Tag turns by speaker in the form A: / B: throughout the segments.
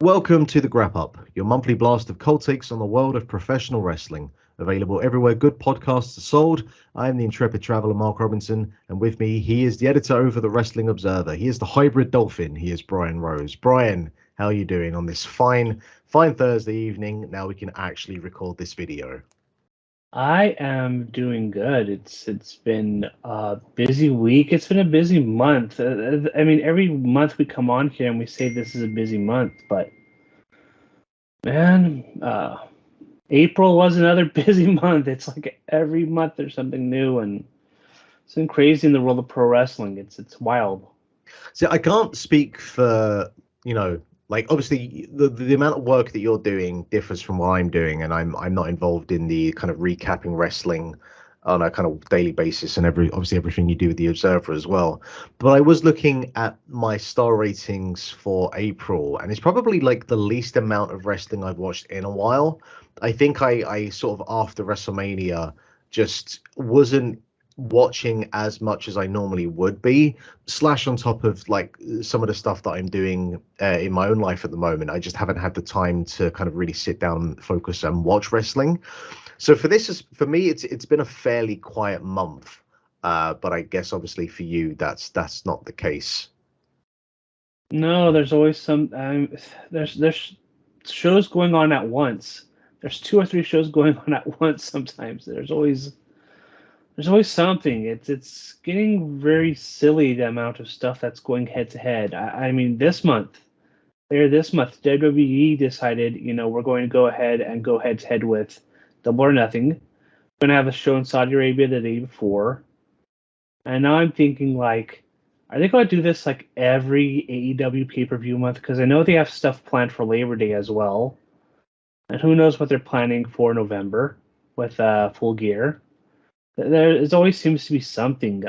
A: Welcome to the Grap Up, your monthly blast of cold takes on the world of professional wrestling. Available everywhere good podcasts are sold. I am the intrepid traveler Mark Robinson, and with me, he is the editor over the Wrestling Observer. He is the hybrid dolphin. He is Brian Rose. Brian, how are you doing on this fine Thursday evening? Now we can actually record this video.
B: I am doing good. It's been a busy week. It's been a busy month. I mean, every month we come on here and we say this is a busy month, but man, April was another busy month. It's like every month there's something new, and it's been crazy in the world of pro wrestling. It's wild.
A: So I can't speak for, like obviously the amount of work that you're doing differs from what I'm doing, and I'm not involved in the kind of recapping wrestling on a kind of daily basis and obviously everything you do with the Observer as well. But I was looking at my star ratings for April, and it's probably like the least amount of wrestling I've watched in a while. I think I sort of after WrestleMania just wasn't watching as much as I normally would be, slash on top of like some of the stuff that I'm doing in my own life at the moment. I just haven't had the time to kind of really sit down, focus, and watch wrestling. So for me, it's been a fairly quiet month. But I guess obviously for you, that's not the case.
B: No, there's always some. There's shows going on at once. There's two or three shows going on at once. Sometimes there's always something. It's getting very silly the amount of stuff that's going head to head. I mean, this month, WWE decided, we're going to go ahead and go head to head with Double or Nothing. We're going to have a show in Saudi Arabia the day before. And now I'm thinking, like, are they going to do this like every AEW pay per view month? Because I know they have stuff planned for Labor Day as well. And who knows what they're planning for November with Full Gear. There always seems to be something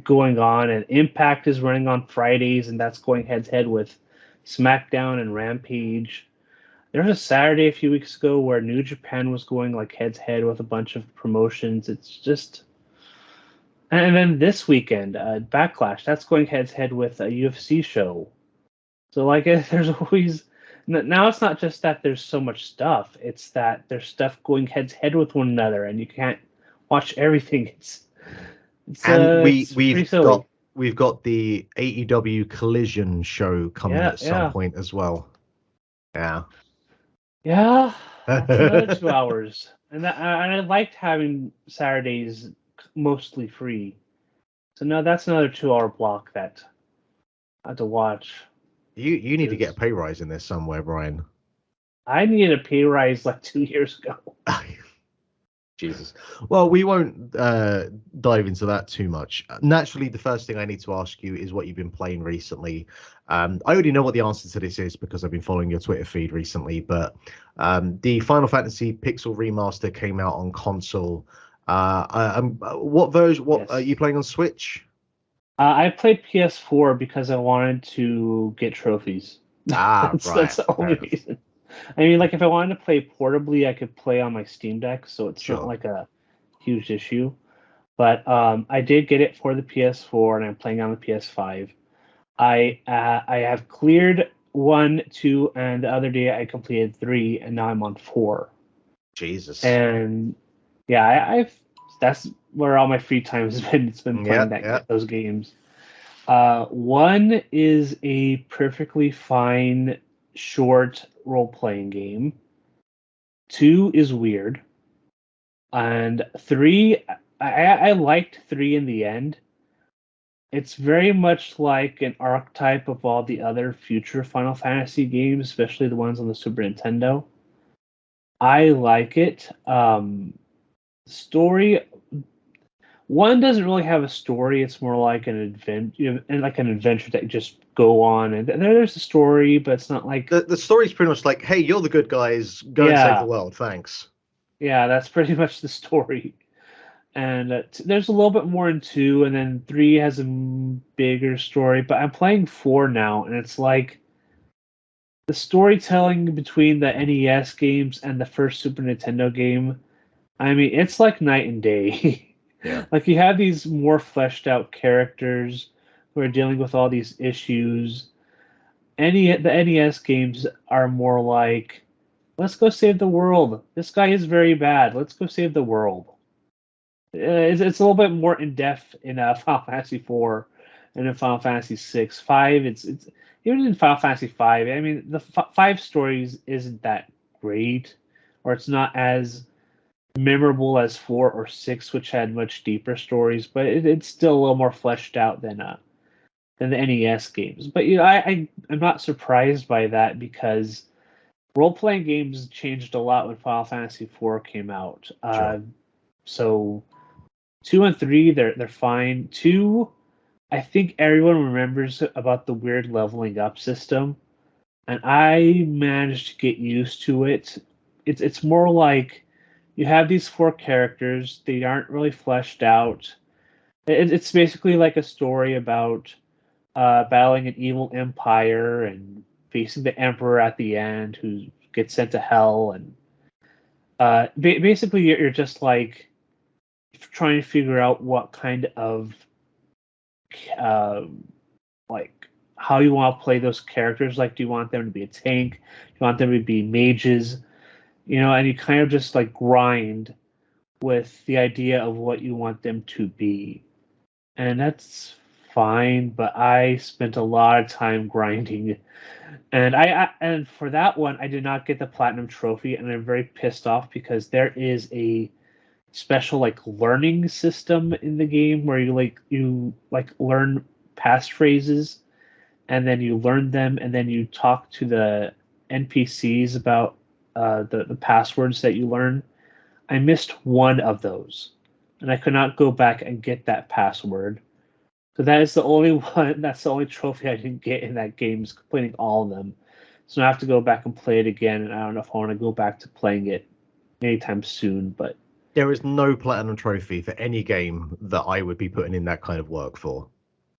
B: going on, and Impact is running on Fridays, and that's going head to head with SmackDown and Rampage. There was a Saturday a few weeks ago where New Japan was going like head to head with a bunch of promotions. It's just, and then this weekend, Backlash, that's going head to head with a UFC show. So like, there's always now it's not just that there's so much stuff; it's that there's stuff going head to head with one another, and you can't watch everything.
A: And
B: It's pretty silly.
A: we've got the AEW Collision show coming
B: Yeah,
A: at some
B: yeah,
A: point as well. Yeah.
B: yeah. That's another 2 hours, and I liked having Saturdays mostly free. So no, that's another 2 hour block that I have to watch.
A: You need to get a
B: Because
A: pay rise in this somewhere, Brian.
B: I needed a pay rise like 2 years ago.
A: Jesus. Well, we won't dive into that too much. Naturally, the first thing I need to ask you is what you've been playing recently. I already know what the answer to this is because I've been following your Twitter feed recently, but the Final Fantasy Pixel Remaster came out on console. What version? What are
B: Yes.
A: you playing on Switch?
B: I played PS4 because I wanted to get trophies.
A: Ah,
B: That's
A: right.
B: the
A: Fair
B: only
A: enough.
B: reason. I mean, like if I wanted to play portably, I could play on my Steam Deck, so it's not
A: Sure.
B: like a huge issue. But I did get it for the PS4, and I'm playing on the PS5. I have cleared 1, 2, and the other day I completed 3, and now I'm on 4.
A: Jesus.
B: And yeah, I've that's where all my free time has been. It's been
A: Yeah,
B: playing
A: yeah.
B: those games. 1 is a perfectly fine short role playing game. 2 is weird, and 3, I liked 3 in the end. It's very much like an archetype of all the other future Final Fantasy games, especially the ones on the Super Nintendo. I like it. Story 1 doesn't really have a story. It's more like an adventure, and like an adventure that you just go on. And there's a story, but it's not like,
A: The story's pretty much like, hey, you're the good guys, go and save the
B: yeah,
A: world, thanks.
B: yeah. That's pretty much the story. And there's a little bit more in 2, and then 3 has a bigger story. But I'm playing 4 now, and it's like the storytelling between the NES games and the first Super Nintendo game. I mean, it's like night and day.
A: Yeah.
B: Like you have these more fleshed out characters who are dealing with all these issues. the NES games are more like, let's go save the world. This guy is very bad. Let's go save the world. It's a little bit more in depth in Final Fantasy 4 and in Final Fantasy 6. 5, it's even in Final Fantasy 5. I mean, the 5 stories isn't that great, or it's not as memorable as 4 or 6, which had much deeper stories, but it's still a little more fleshed out than the NES games. But I'm not surprised by that because role playing games changed a lot when Final Fantasy 4 came out.
A: Sure.
B: So 2 and 3, they're fine. 2, I think everyone remembers about the weird leveling up system, and I managed to get used to it. It's more like you have these 4 characters. They aren't really fleshed out. It's basically like a story about battling an evil empire and facing the emperor at the end, who gets sent to hell. And basically, you're just like trying to figure out what kind of uh, like how you want to play those characters. Like, do you want them to be a tank? Do you want them to be mages? And you kind of just like grind with the idea of what you want them to be. And that's fine, but I spent a lot of time grinding. And and for that one, I did not get the platinum trophy, and I'm very pissed off because there is a special like learning system in the game where you learn passphrases, and then you learn them, and then you talk to the NPCs about the passwords that you learn. I missed one of those, and I could not go back and get that password. So that is the only one. That's the only trophy I didn't get in that game, is completing all of them. So I have to go back and play it again, and I don't know if I want to go back to playing it anytime soon. But
A: There is no platinum trophy for any game that I would be putting in that kind of work for.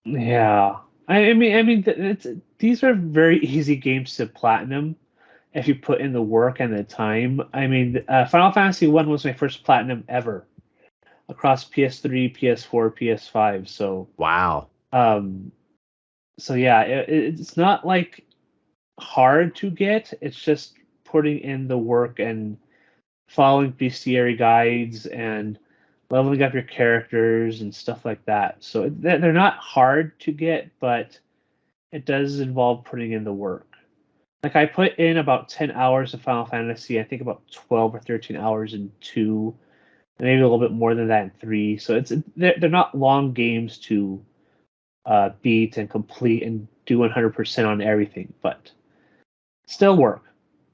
B: yeah, I mean, these are very easy games to platinum if you put in the work and the time. I mean, Final Fantasy 1 was my first platinum ever across PS3, PS4, PS5. So,
A: Wow.
B: um, yeah, it's not like hard to get. It's just putting in the work and following bestiary guides and leveling up your characters and stuff like that. So they're not hard to get, but it does involve putting in the work. Like, I put in about 10 hours of Final Fantasy. I think about 12 or 13 hours in 2, and maybe a little bit more than that in 3. So they're not long games to beat and complete and do 100% on everything, but still work.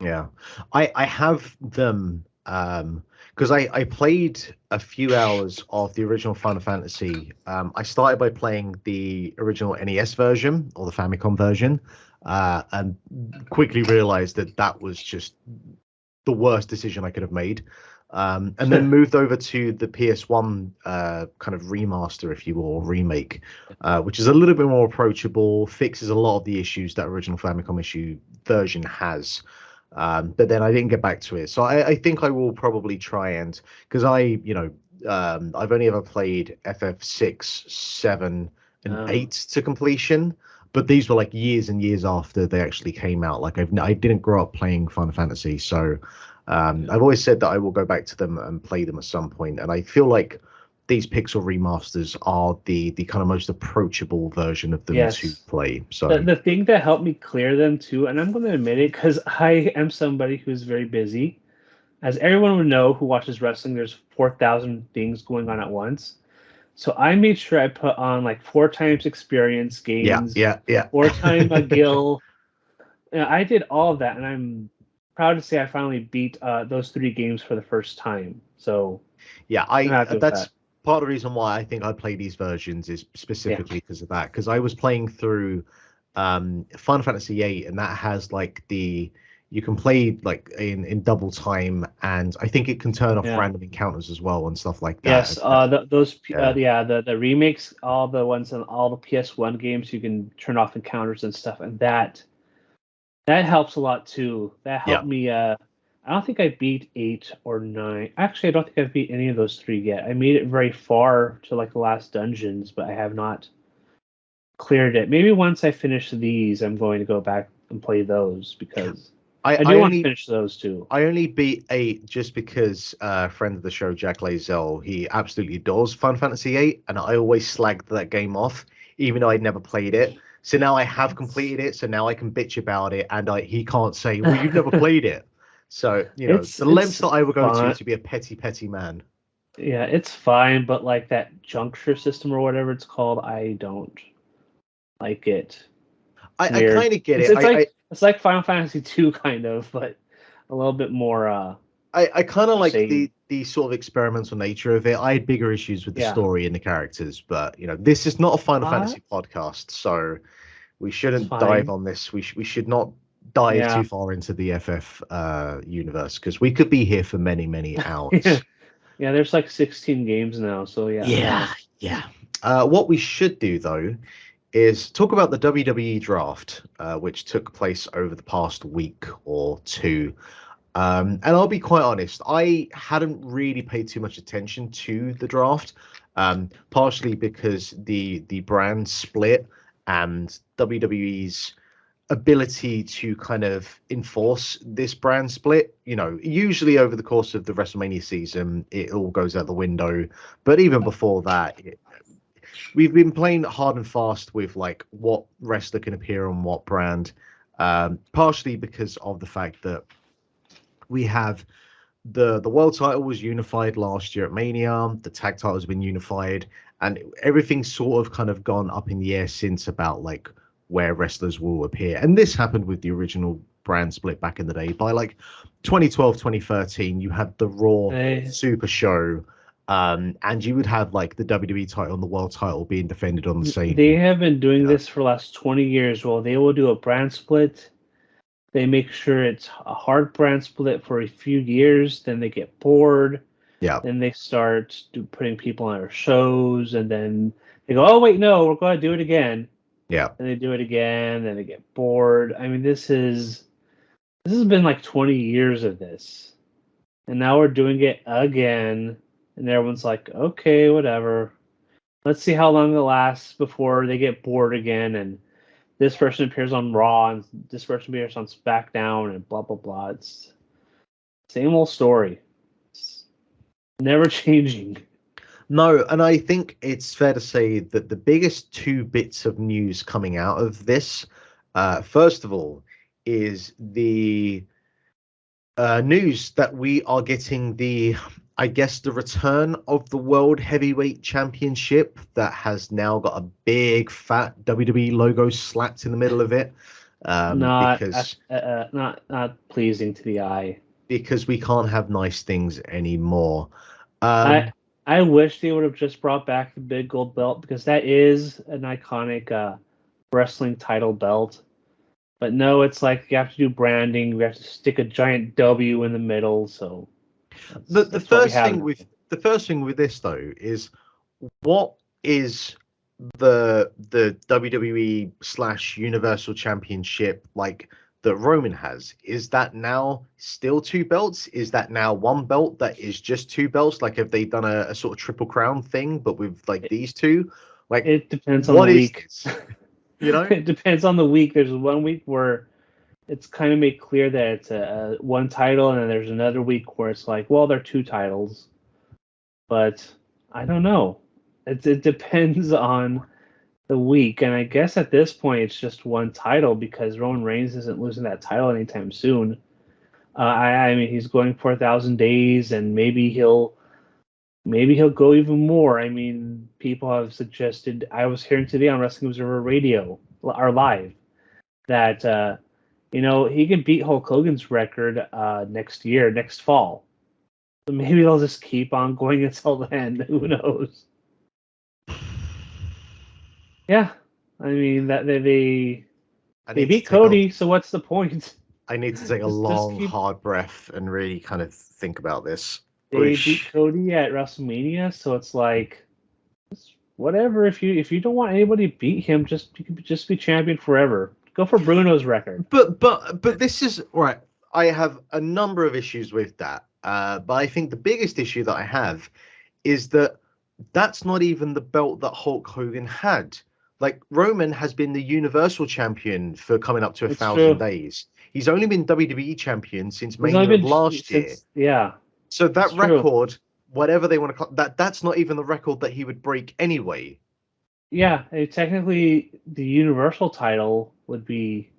A: Yeah. I have them because I played a few hours of the original Final Fantasy. I started by playing the original NES version or the Famicom version, and quickly realized that that was just the worst decision I could have made. And then moved over to the PS1 kind of remaster, if you will, or remake, which is a little bit more approachable, fixes a lot of the issues that original Famicom issue version has. But then I didn't get back to it. So I think I will probably try and, because I've only ever played FF6, 7, and 8 to completion. But these were like years and years after they actually came out. Like I didn't grow up playing Final Fantasy, so I've always said that I will go back to them and play them at some point. And I feel like these pixel remasters are the kind of most approachable version of them to
B: Yes.
A: play. So
B: The thing that helped me clear them too, and I'm going to admit it because I am somebody who's very busy. As everyone would know who watches wrestling, there's 4,000 things going on at once. So I made sure I put on like 4 times experience
A: yeah,
B: gains,
A: yeah, yeah.
B: 4 time a gill. I did all of that, and I'm proud to say I finally beat those 3 games for the first time. So
A: Yeah,
B: I'm
A: I
B: happy with
A: that's
B: that.
A: part of the reason why I think I play these versions is
B: Yeah.
A: specifically because of that. Because I was playing through Final Fantasy VIII, and that has like you can play like in double time, and I think it can turn off
B: Yeah.
A: random encounters as well and stuff like that.
B: Yes,
A: Yeah,
B: the remakes, all the ones in all the PS1 games, you can turn off encounters and stuff, and that helps a lot too. That
A: yeah.
B: helped me. I don't think I beat 8 or 9. Actually, I don't think I've beat any of those 3 yet. I made it very far to like the last dungeons, but I have not cleared it. Maybe once I finish these, I'm going to go back and play those because I
A: I
B: do want to
A: only
B: finish those too.
A: I only beat 8 just because friend of the show, Jack Lazell, he absolutely adores Final Fantasy 8, and I always slagged that game off, even though I'd never played it. So now I have completed it, so now I can bitch about it, and he can't say, well, you've never played it. So, the lengths that I will go
B: fun.
A: to be a petty man.
B: Yeah, it's fine, but like that juncture system or whatever it's called, I don't like it.
A: I kind of get it.
B: It's like Final Fantasy 2 kind of, but a little bit more
A: I kind of like
B: same.
A: the sort of experimental nature of it. I had bigger issues with the
B: Yeah.
A: story and the characters, but this is not a Final Fantasy podcast, so we shouldn't dive on this. We should not dive too far into the FF universe because we could be here for many hours.
B: Yeah, there's like 16 games now, so
A: Yeah. What we should do though is talk about the WWE Draft, which took place over the past week or two. And I'll be quite honest, I hadn't really paid too much attention to the draft, partially because the brand split and WWE's ability to kind of enforce this brand split. Usually over the course of the WrestleMania season, it all goes out the window. But even before that, we've been playing hard and fast with like what wrestler can appear on what brand, partially because of the fact that we have the world title was unified last year at Mania. The tag title has been unified, and everything's sort of kind of gone up in the air since about like where wrestlers will appear. And this happened with the original brand split back in the day. By like 2012, 2013, you had the Raw Super Show, and you would have like the WWE title and the world title being defended on the same.
B: They have been doing this for the last 20 years. Well, they will do a brand split. They make sure it's a hard brand split for a few years. Then they get bored.
A: Yeah.
B: Then they start putting people on their shows, and then they go, "Oh wait, no, we're going to do it again."
A: Yeah.
B: And they do it again. Then they get bored. I mean, this has been like 20 years of this, and now we're doing it again. And everyone's like, "Okay, whatever. Let's see how long it lasts before they get bored again." And this person appears on Raw, and this person appears on SmackDown, and blah blah blah. It's same old story. It's never changing.
A: No, and I think it's fair to say that the biggest two bits of news coming out of this, first of all, is the news that we are getting the return of the World Heavyweight Championship that has now got a big fat WWE logo slapped in the middle of it.
B: Not
A: because
B: not pleasing to the eye.
A: Because we can't have nice things anymore.
B: I wish they would have just brought back the big gold belt because that is an iconic wrestling title belt. But no, it's like you have to do branding. We have to stick a giant W in the middle. So
A: the first thing with this though is what is the WWE / Universal Championship like that Roman has? Is that now still two belts? Is that now one belt that is just two belts? Like, have they done a sort of triple crown thing, but with like these two? Like,
B: it depends on the week. It depends on the week. There's one week where it's kind of made clear that it's a one title, and then there's another week where it's like, well, they're two titles. But I don't know. It depends on the week, and I guess at this point it's just one title because Roman Reigns isn't losing that title anytime soon. I mean, he's going for 1,000 days, and maybe he'll go even more. I mean, people have suggested. I was hearing today on Wrestling Observer Radio or live that he can beat Hulk Hogan's record next fall. So maybe they'll just keep on going until then. Who knows? Yeah, I mean that they beat Cody, so what's the point?
A: I need to take a long, hard breath and really kind of think about this.
B: They beat Cody at WrestleMania, so it's like whatever. If you don't want anybody to beat him, you can just be champion forever. Go for Bruno's record.
A: But this is right. I have a number of issues with that. But I think the biggest issue that I have is that that's not even the belt that Hulk Hogan had. Like Roman has been the Universal Champion for coming up to
B: It's
A: 1,000
B: true.
A: days. He's only been WWE Champion since
B: He's only
A: Mania of
B: been
A: last year.
B: since, yeah,
A: So
B: it's
A: that
B: true.
A: record, whatever they want to call that's not even the record that he would break anyway.
B: Yeah, technically the Universal title would be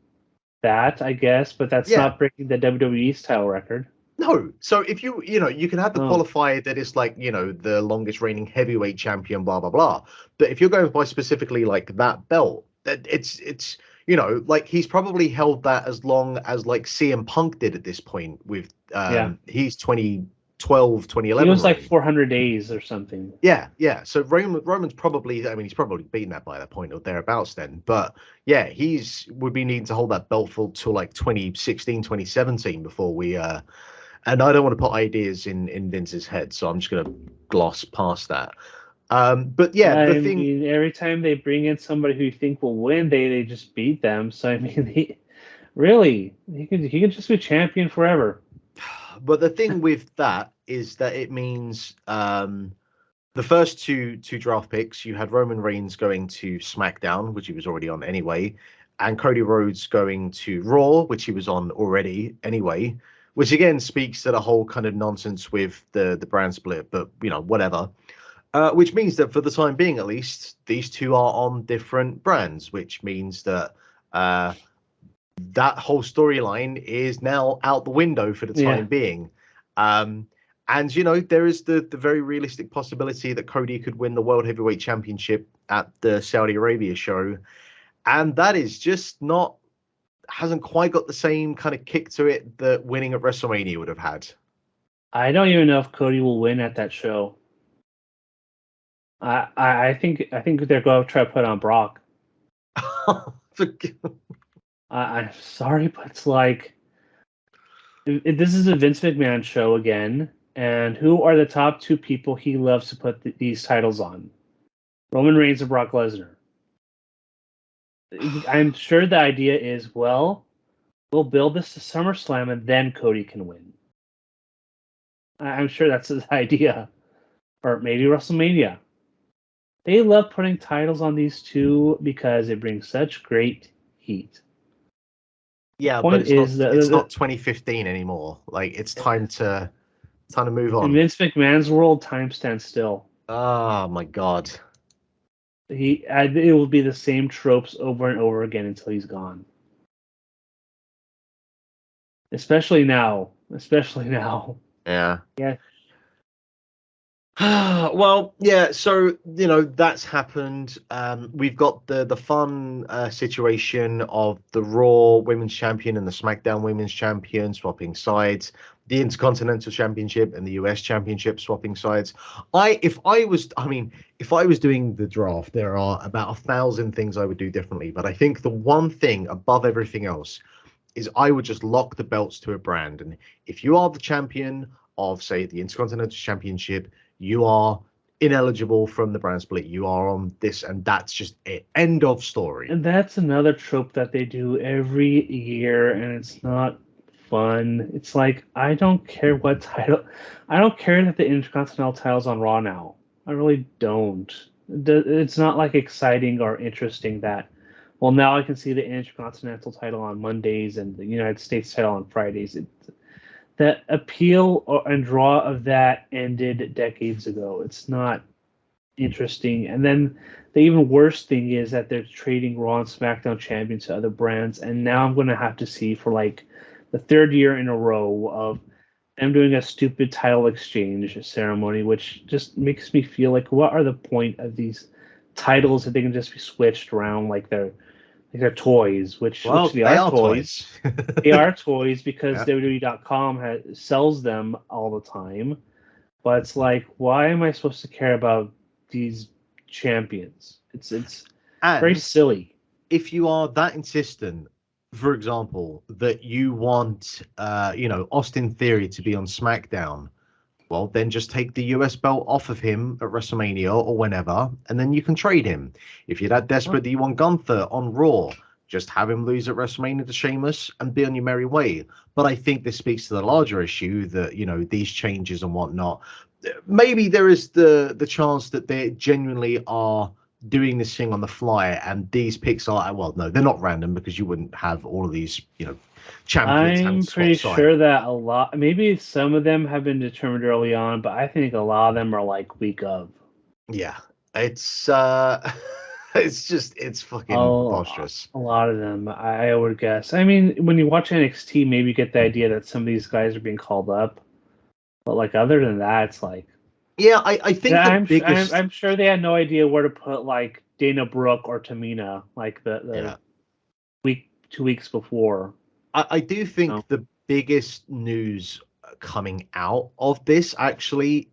B: that, I guess, but that's
A: Yeah.
B: not breaking the WWE's title record.
A: No. So if you can have the
B: No.
A: qualifier that is like, the longest reigning heavyweight champion, blah, blah, blah. But if you're going by specifically like that belt, that it's like he's probably held that as long as like CM Punk did at this point with
B: Yeah.
A: he's 2012,
B: He
A: 2011
B: was like
A: reign.
B: 400 days or something.
A: Yeah, yeah. So Roman's probably, I mean, he's probably beaten that by that point or thereabouts then. But yeah, would be needing to hold that belt for till like 2016, 2017 before we and I don't want to put ideas in Vince's head, so I'm just going to gloss past that. But yeah,
B: I
A: the thing,
B: mean, every time they bring in somebody who you think will win, they just beat them. So I mean, he could just be champion forever.
A: but the thing with that is that it means the first two draft picks, you had Roman Reigns going to SmackDown, which he was already on anyway, and Cody Rhodes going to Raw, which he was on already anyway. Which again speaks to the whole kind of nonsense with the brand split, but whatever. Which means that for the time being, at least, these two are on different brands, which means that that whole storyline is now out the window for the
B: Yeah.
A: time being. And there is the very realistic possibility that Cody could win the World Heavyweight Championship at the Saudi Arabia show, and that is just not hasn't quite got the same kind of kick to it that winning at WrestleMania would have had.
B: I don't even know if Cody will win at that show. I think they're going to try to put on Brock. I'm sorry, but it's like this is a Vince McMahon show again, and who are the top two people he loves to put these titles on? Roman Reigns and Brock Lesnar. I'm sure the idea is, well, we'll build this to SummerSlam and then Cody can win. I'm sure that's his idea. Or maybe WrestleMania. They love putting titles on these two because it brings such great heat.
A: Yeah, but
B: Point is that
A: it's not 2015 anymore. Like it's time to move
B: in
A: on.
B: Vince McMahon's world, time stands still.
A: Oh my God.
B: It will be the same tropes over and over again until he's gone. Especially now.
A: Yeah.
B: Yeah.
A: Well, yeah, so that's happened. We've got the fun situation of the Raw Women's Champion and the SmackDown Women's Champion swapping sides, the Intercontinental Championship and the US Championship swapping sides. If I was doing the draft, there are about 1,000 things I would do differently, but I think the one thing above everything else is I would just lock the belts to a brand. And if you are the champion of, say, the Intercontinental Championship, you are ineligible from the brand split. You are on this, and that's just it. End of story.
B: And that's another trope that they do every year, and it's not fun. It's like, I don't care what title. I don't care that the Intercontinental title's on Raw now. I really don't. It's not like exciting or interesting that, well, now I can see the Intercontinental title on Mondays and the United States title on Fridays. The appeal and draw of that ended decades ago. It's not interesting. And then the even worse thing is that they're trading Raw and SmackDown champions to other brands. And now I'm going to have to see for like the third year in a row of them doing a stupid title exchange ceremony, which just makes me feel like, what are the point of these titles that they can just be switched around like they're toys, which they are toys. They are toys because
A: Yeah.
B: WWE.com sells them all the time. But it's like, why am I supposed to care about these champions? It's very silly.
A: If you are that insistent, for example, that you want Austin Theory to be on SmackDown, well, then just take the US belt off of him at WrestleMania or whenever, and then you can trade him. If you're that desperate that you want Gunther on Raw, just have him lose at WrestleMania to Sheamus and be on your merry way. But I think this speaks to the larger issue that, these changes and whatnot, maybe there is the chance that they genuinely are doing this thing on the fly, and these picks are, well, no, they're not random because you wouldn't have all of these, champions
B: I'm
A: and
B: pretty
A: spot
B: sure that a lot, maybe some of them have been determined early on, but I think a lot of them are like week of.
A: Yeah, it's it's fucking preposterous.
B: A lot of them, I would guess. I mean, when you watch NXT, maybe you get the idea that some of these guys are being called up, but like other than that, it's like,
A: Yeah, I think
B: yeah,
A: the biggest.
B: I'm sure they had no idea where to put like Dana Brooke or Tamina, like the
A: Yeah,
B: 2 weeks before.
A: I do think the biggest news coming out of this actually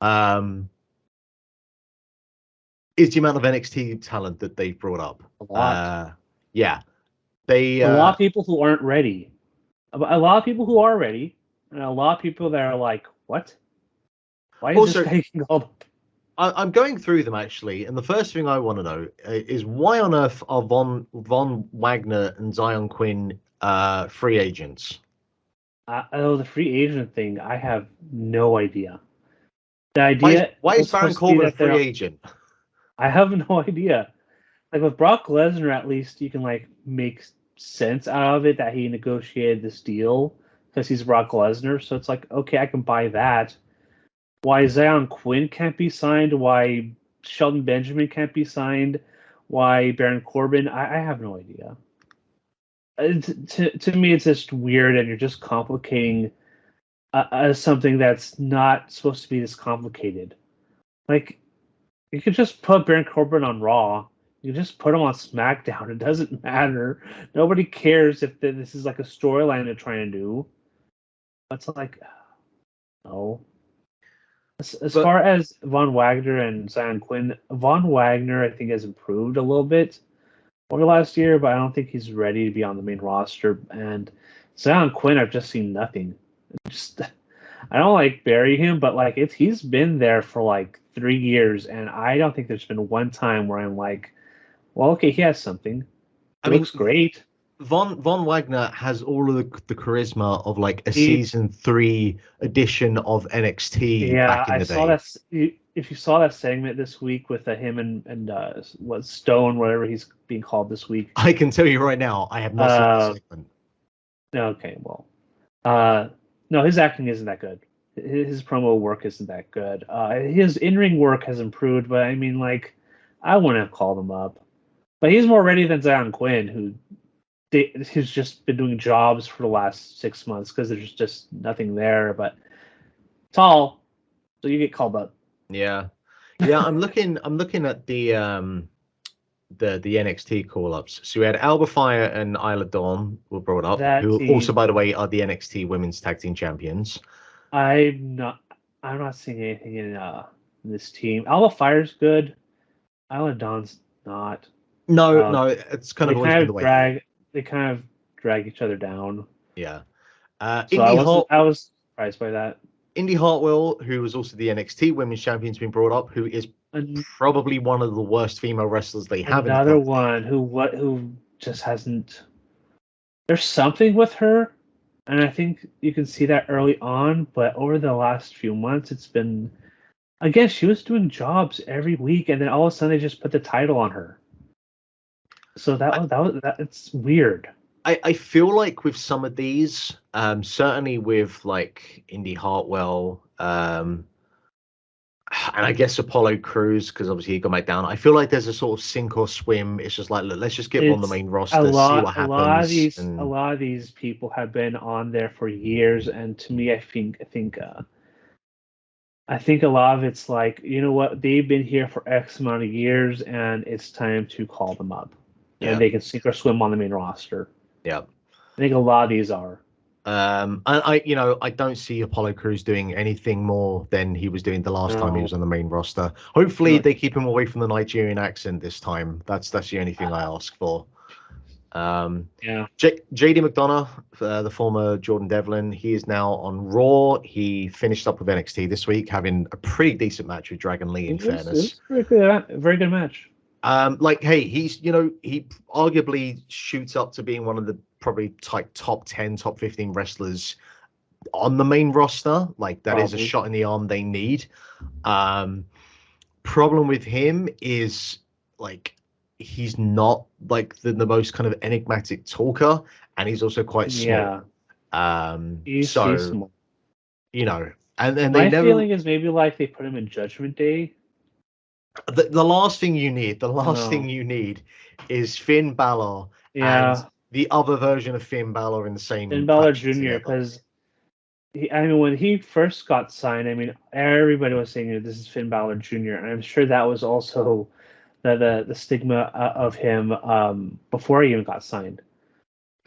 A: um is the amount of NXT talent that they've brought up.
B: A lot.
A: Yeah, they
B: A lot of people who aren't ready. A lot of people who are ready, and a lot of people that are like, "What? Why is this
A: also.
B: guy getting called up?"
A: I'm going through them actually, and the first thing I want to know is why on earth are Von Wagner and Zion Quinn free agents?
B: Oh, the free agent thing, I have no idea. The
A: Why is
B: idea
A: why is
B: was
A: Baron
B: supposed to be
A: Corbin a
B: that
A: free
B: they're.
A: agent?
B: I have no idea. Like with Brock Lesnar, at least you can like make sense out of it that he negotiated this deal because he's Brock Lesnar. So it's like, okay, I can buy that. Why Zion Quinn can't be signed? Why Shelton Benjamin can't be signed? Why Baron Corbin? I have no idea. To me, it's just weird, and you're just complicating something that's not supposed to be this complicated. Like, you could just put Baron Corbin on Raw. You just put him on SmackDown. It doesn't matter. Nobody cares if this is like a storyline they're trying to do. It's like, no. As
A: But
B: far as Von Wagner and Zion Quinn, Von Wagner I think has improved a little bit over last year, but I don't think he's ready to be on the main roster. And Zion Quinn, I've just seen nothing. Just I don't like bury him, but like he's been there for like 3 years, and I don't think there's been one time where I'm like, well, okay, he has something.
A: I
B: He
A: mean,
B: looks great.
A: Von Wagner has all of the charisma of like a
B: He,
A: season 3 edition of NXT
B: yeah,
A: back in
B: I
A: the
B: saw
A: day.
B: that. If you saw that segment this week with him and what Stone, whatever he's being called this week.
A: I can tell you right now, I have not seen that
B: Uh,
A: segment.
B: okay, well, uh, no, his acting isn't that good. His promo work isn't that good. His in-ring work has improved, but I mean, like, I wouldn't have called him up. But he's more ready than Zion Quinn, who's just been doing jobs for the last 6 months because there's just nothing there. But tall, so you get called up.
A: Yeah. Yeah, I'm looking at the NXT call ups. So we had Alba Fire and Isla Dawn were brought up,
B: That
A: who also,
B: team,
A: by the way, are the NXT Women's Tag Team Champions.
B: I'm not. I'm not seeing anything in this team. Alba Fire's good. Isla Dawn's not.
A: No,
B: Um,
A: no, it's kind
B: they
A: of always been
B: kind
A: the
B: of
A: way.
B: drag. They kind of drag each other down.
A: Yeah.
B: So I was surprised by that.
A: Indy Hartwell, who was also the NXT Women's Champion's been brought up, who is
B: An-
A: probably one of the worst female wrestlers they have in the
B: Another
A: company.
B: one who just hasn't. There's something with her, and I think you can see that early on. But over the last few months, it's been again. She was doing jobs every week, and then all of a sudden they just put the title on her. So it's weird.
A: I feel like with some of these, certainly with like Indy Hartwell, and I guess Apollo Crews, because obviously he got back down. I feel like there's a sort of sink or swim. It's just like, look, let's just get on the
B: It's
A: main roster, see what happens.
B: a
A: And
B: lot of these people have been on there for years, and to me, I think a lot of it's like, you know what, they've been here for X amount of years, and it's time to call them up, and
A: yeah,
B: they can sink or swim on the main roster.
A: yeah.
B: I think a lot of these are.
A: I don't see Apollo Crews doing anything more than he was doing the last time he
B: No,
A: was on the main roster. Hopefully,
B: no.
A: they keep him away from the Nigerian accent this time. That's the only thing I ask for.
B: Yeah,
A: JD McDonough, the former Jordan Devlin, he is now on Raw. He finished up with NXT this week, having a pretty decent match with Dragon Lee. In
B: it
A: fairness,
B: was a very good match.
A: like, hey, he arguably shoots up to being one of the probably top 10, top 15 wrestlers on the main roster. Like, that is a
B: Probably.
A: shot in the arm they need. Um, problem with him is like he's not like the most kind of enigmatic talker, and he's also quite small.
B: Yeah, he's
A: So
B: small.
A: you know, and they
B: My
A: never.
B: feeling is maybe like they put him in Judgment Day.
A: The last thing you need,
B: No.
A: is Finn Balor and
B: Yeah,
A: the other version of Finn Balor in the
B: Finn
A: same
B: Balor
A: faction
B: Jr.
A: together.
B: Because I mean, when he first got signed, I mean, everybody was saying, this is Finn Balor Jr., and I'm sure that was also the stigma of him before he even got signed.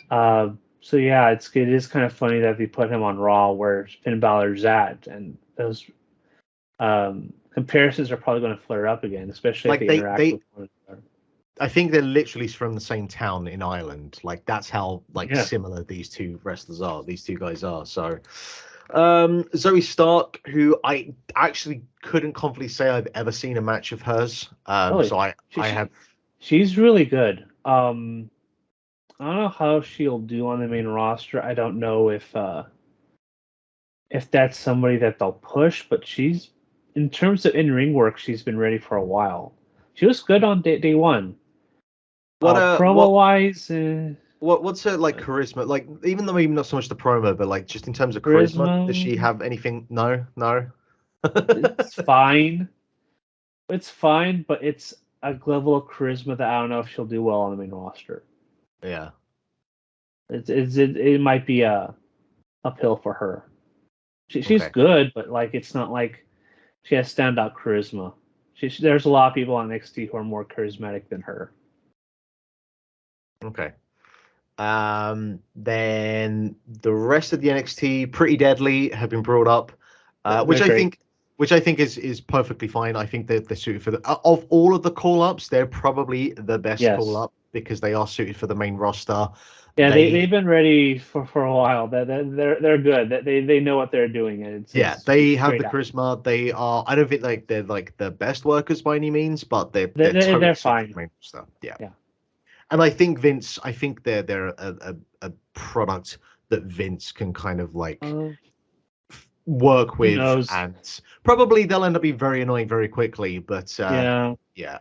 B: So yeah, it is kind of funny that they put him on Raw where Finn Balor's at, and those comparisons are probably going to flare up again, especially if
A: Like
B: they interact with one another.
A: I think they're literally from the same town in Ireland. Like that's how like
B: Yeah.
A: similar these two wrestlers are. These two guys are. So, Zoe Stark, who I actually couldn't confidently say I've ever seen a match of hers.
B: Really,
A: So I have.
B: she's really good. I don't know how she'll do on the main roster. I don't know if that's somebody that they'll push, but she's in terms of in-ring work, she's been ready for a while. She was good on day one. Promo wise,
A: What's her like charisma? Like even though maybe not so much the promo, but like just in terms of charisma, does she
B: charisma,
A: have anything? No, no.
B: it's fine. It's fine, but it's a level of charisma that I don't know if she'll do well on the main roster.
A: Yeah.
B: It might be a uphill for her. She's
A: Okay.
B: good, but like it's not like she has standout charisma. There's a lot of people on NXT who are more charismatic than her.
A: Okay. Then the rest of the NXT, Pretty Deadly, have been brought up,
B: They're great.
A: which I think is perfectly fine. I think that they're suited for the of all of the call ups, they're probably the best call
B: Yes.
A: up because they are suited for the main roster.
B: Yeah, they've
A: They
B: been ready for a while. They're good. They know what they're doing, and
A: Yeah,
B: it's
A: they have
B: straight
A: the
B: up.
A: charisma. They are. I don't think like they're like the best workers by any means, but they're totally
B: They're
A: suited for the
B: fine.
A: main stuff. Yeah,
B: Yeah.
A: and I think Vince. I think they're a product that Vince can kind of like
B: Uh,
A: work
B: who
A: with,
B: knows?
A: and probably they'll end up being very annoying very quickly. But
B: Yeah.
A: yeah.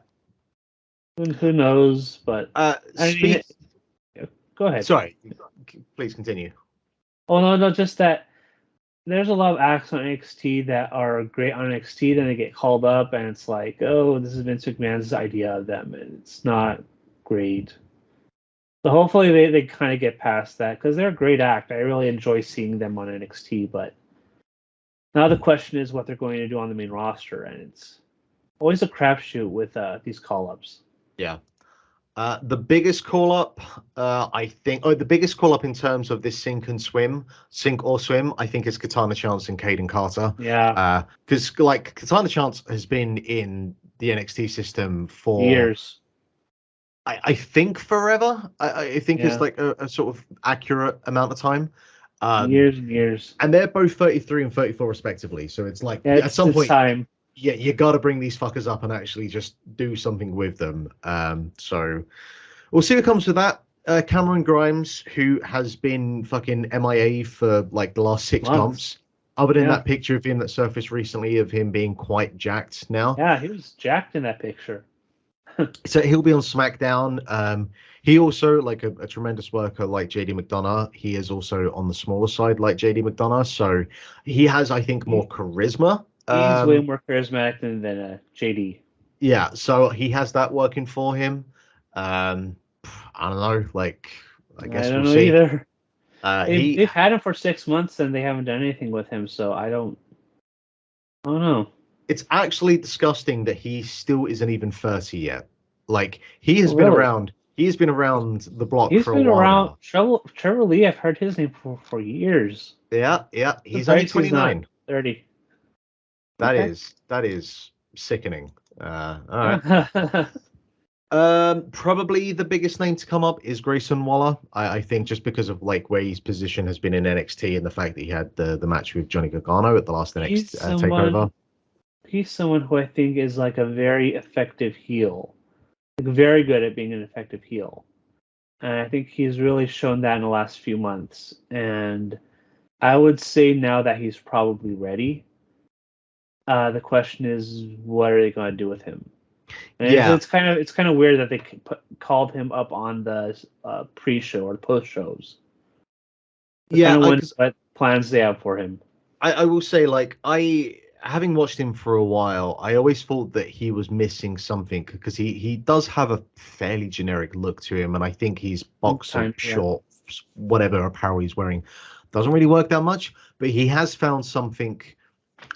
B: Who knows? But I mean,
A: Speak.
B: go ahead.
A: Sorry, please continue.
B: Oh no, just that there's a lot of acts on NXT that are great on NXT, then they get called up, and it's like, oh, this has been Vince McMahon's idea of them, and it's not great. So hopefully they kind of get past that because they're a great act. I really enjoy seeing them on NXT, but now the question is what they're going to do on the main roster, and it's always a crapshoot with these call-ups.
A: Yeah. The biggest call up, I think, the biggest call up in terms of this sink or swim, I think is Katana Chance and Caden Carter.
B: Yeah,
A: Because like Katana Chance has been in the NXT system for,
B: years.
A: I think forever. I think is
B: Yeah,
A: like a sort of accurate amount of time. Um,
B: years and years.
A: and they're both 33 and 34 respectively. So it's like
B: Yeah,
A: at some
B: it's
A: point,
B: time.
A: yeah, you got to bring these fuckers up and actually just do something with them. So. We'll see what comes with that. Cameron Grimes, who has been fucking MIA for like the last 6 months.
B: Months.
A: Other than
B: Yeah,
A: that picture of him that surfaced recently of him being quite jacked now.
B: yeah, he was jacked in that picture.
A: So he'll be on SmackDown. He also, like a tremendous worker like JD McDonough, he is also on the smaller side like JD McDonough. So he has, I think, more
B: He,
A: charisma.
B: he's way more charismatic than JD.
A: Yeah, so he has that working for him. Um, I don't know, like I
B: I
A: guess
B: don't
A: we'll
B: know
A: see.
B: either.
A: He
B: They've had him for 6 months and they haven't done anything with him, so I don't know.
A: It's actually disgusting that he still isn't even 30 yet. Like he has
B: Oh,
A: been
B: really?
A: around. He's been around the block
B: He's
A: for a
B: been
A: while
B: around.
A: now.
B: Trevor Lee, I've heard his name for years.
A: Yeah, yeah. He's only
B: Surprised he's not
A: 29.
B: 30.
A: That
B: Okay.
A: is sickening. All right.
B: Yeah.
A: Probably the biggest name to come up is Grayson Waller. I think just because of like where his position has been in NXT and the fact that he had the match with Johnny Gargano at the last
B: he's
A: NXT takeover.
B: someone he's someone who I think is like a very effective heel. Like very good at being an effective heel. And I think he's really shown that in the last few months. And I would say now that he's probably ready. The question is, what are they going to do with him? And
A: Yeah,
B: it's kind of weird that they called him up on the pre-show or post shows. I kind
A: yeah.
B: of wonder what plans they have for him.
A: I will say, like, having watched him for a while, I always thought that he was missing something because he does have a fairly generic look to him, and I think his boxer
B: Sometimes, yeah.
A: shorts, whatever apparel he's wearing, doesn't really work that much. But he has found something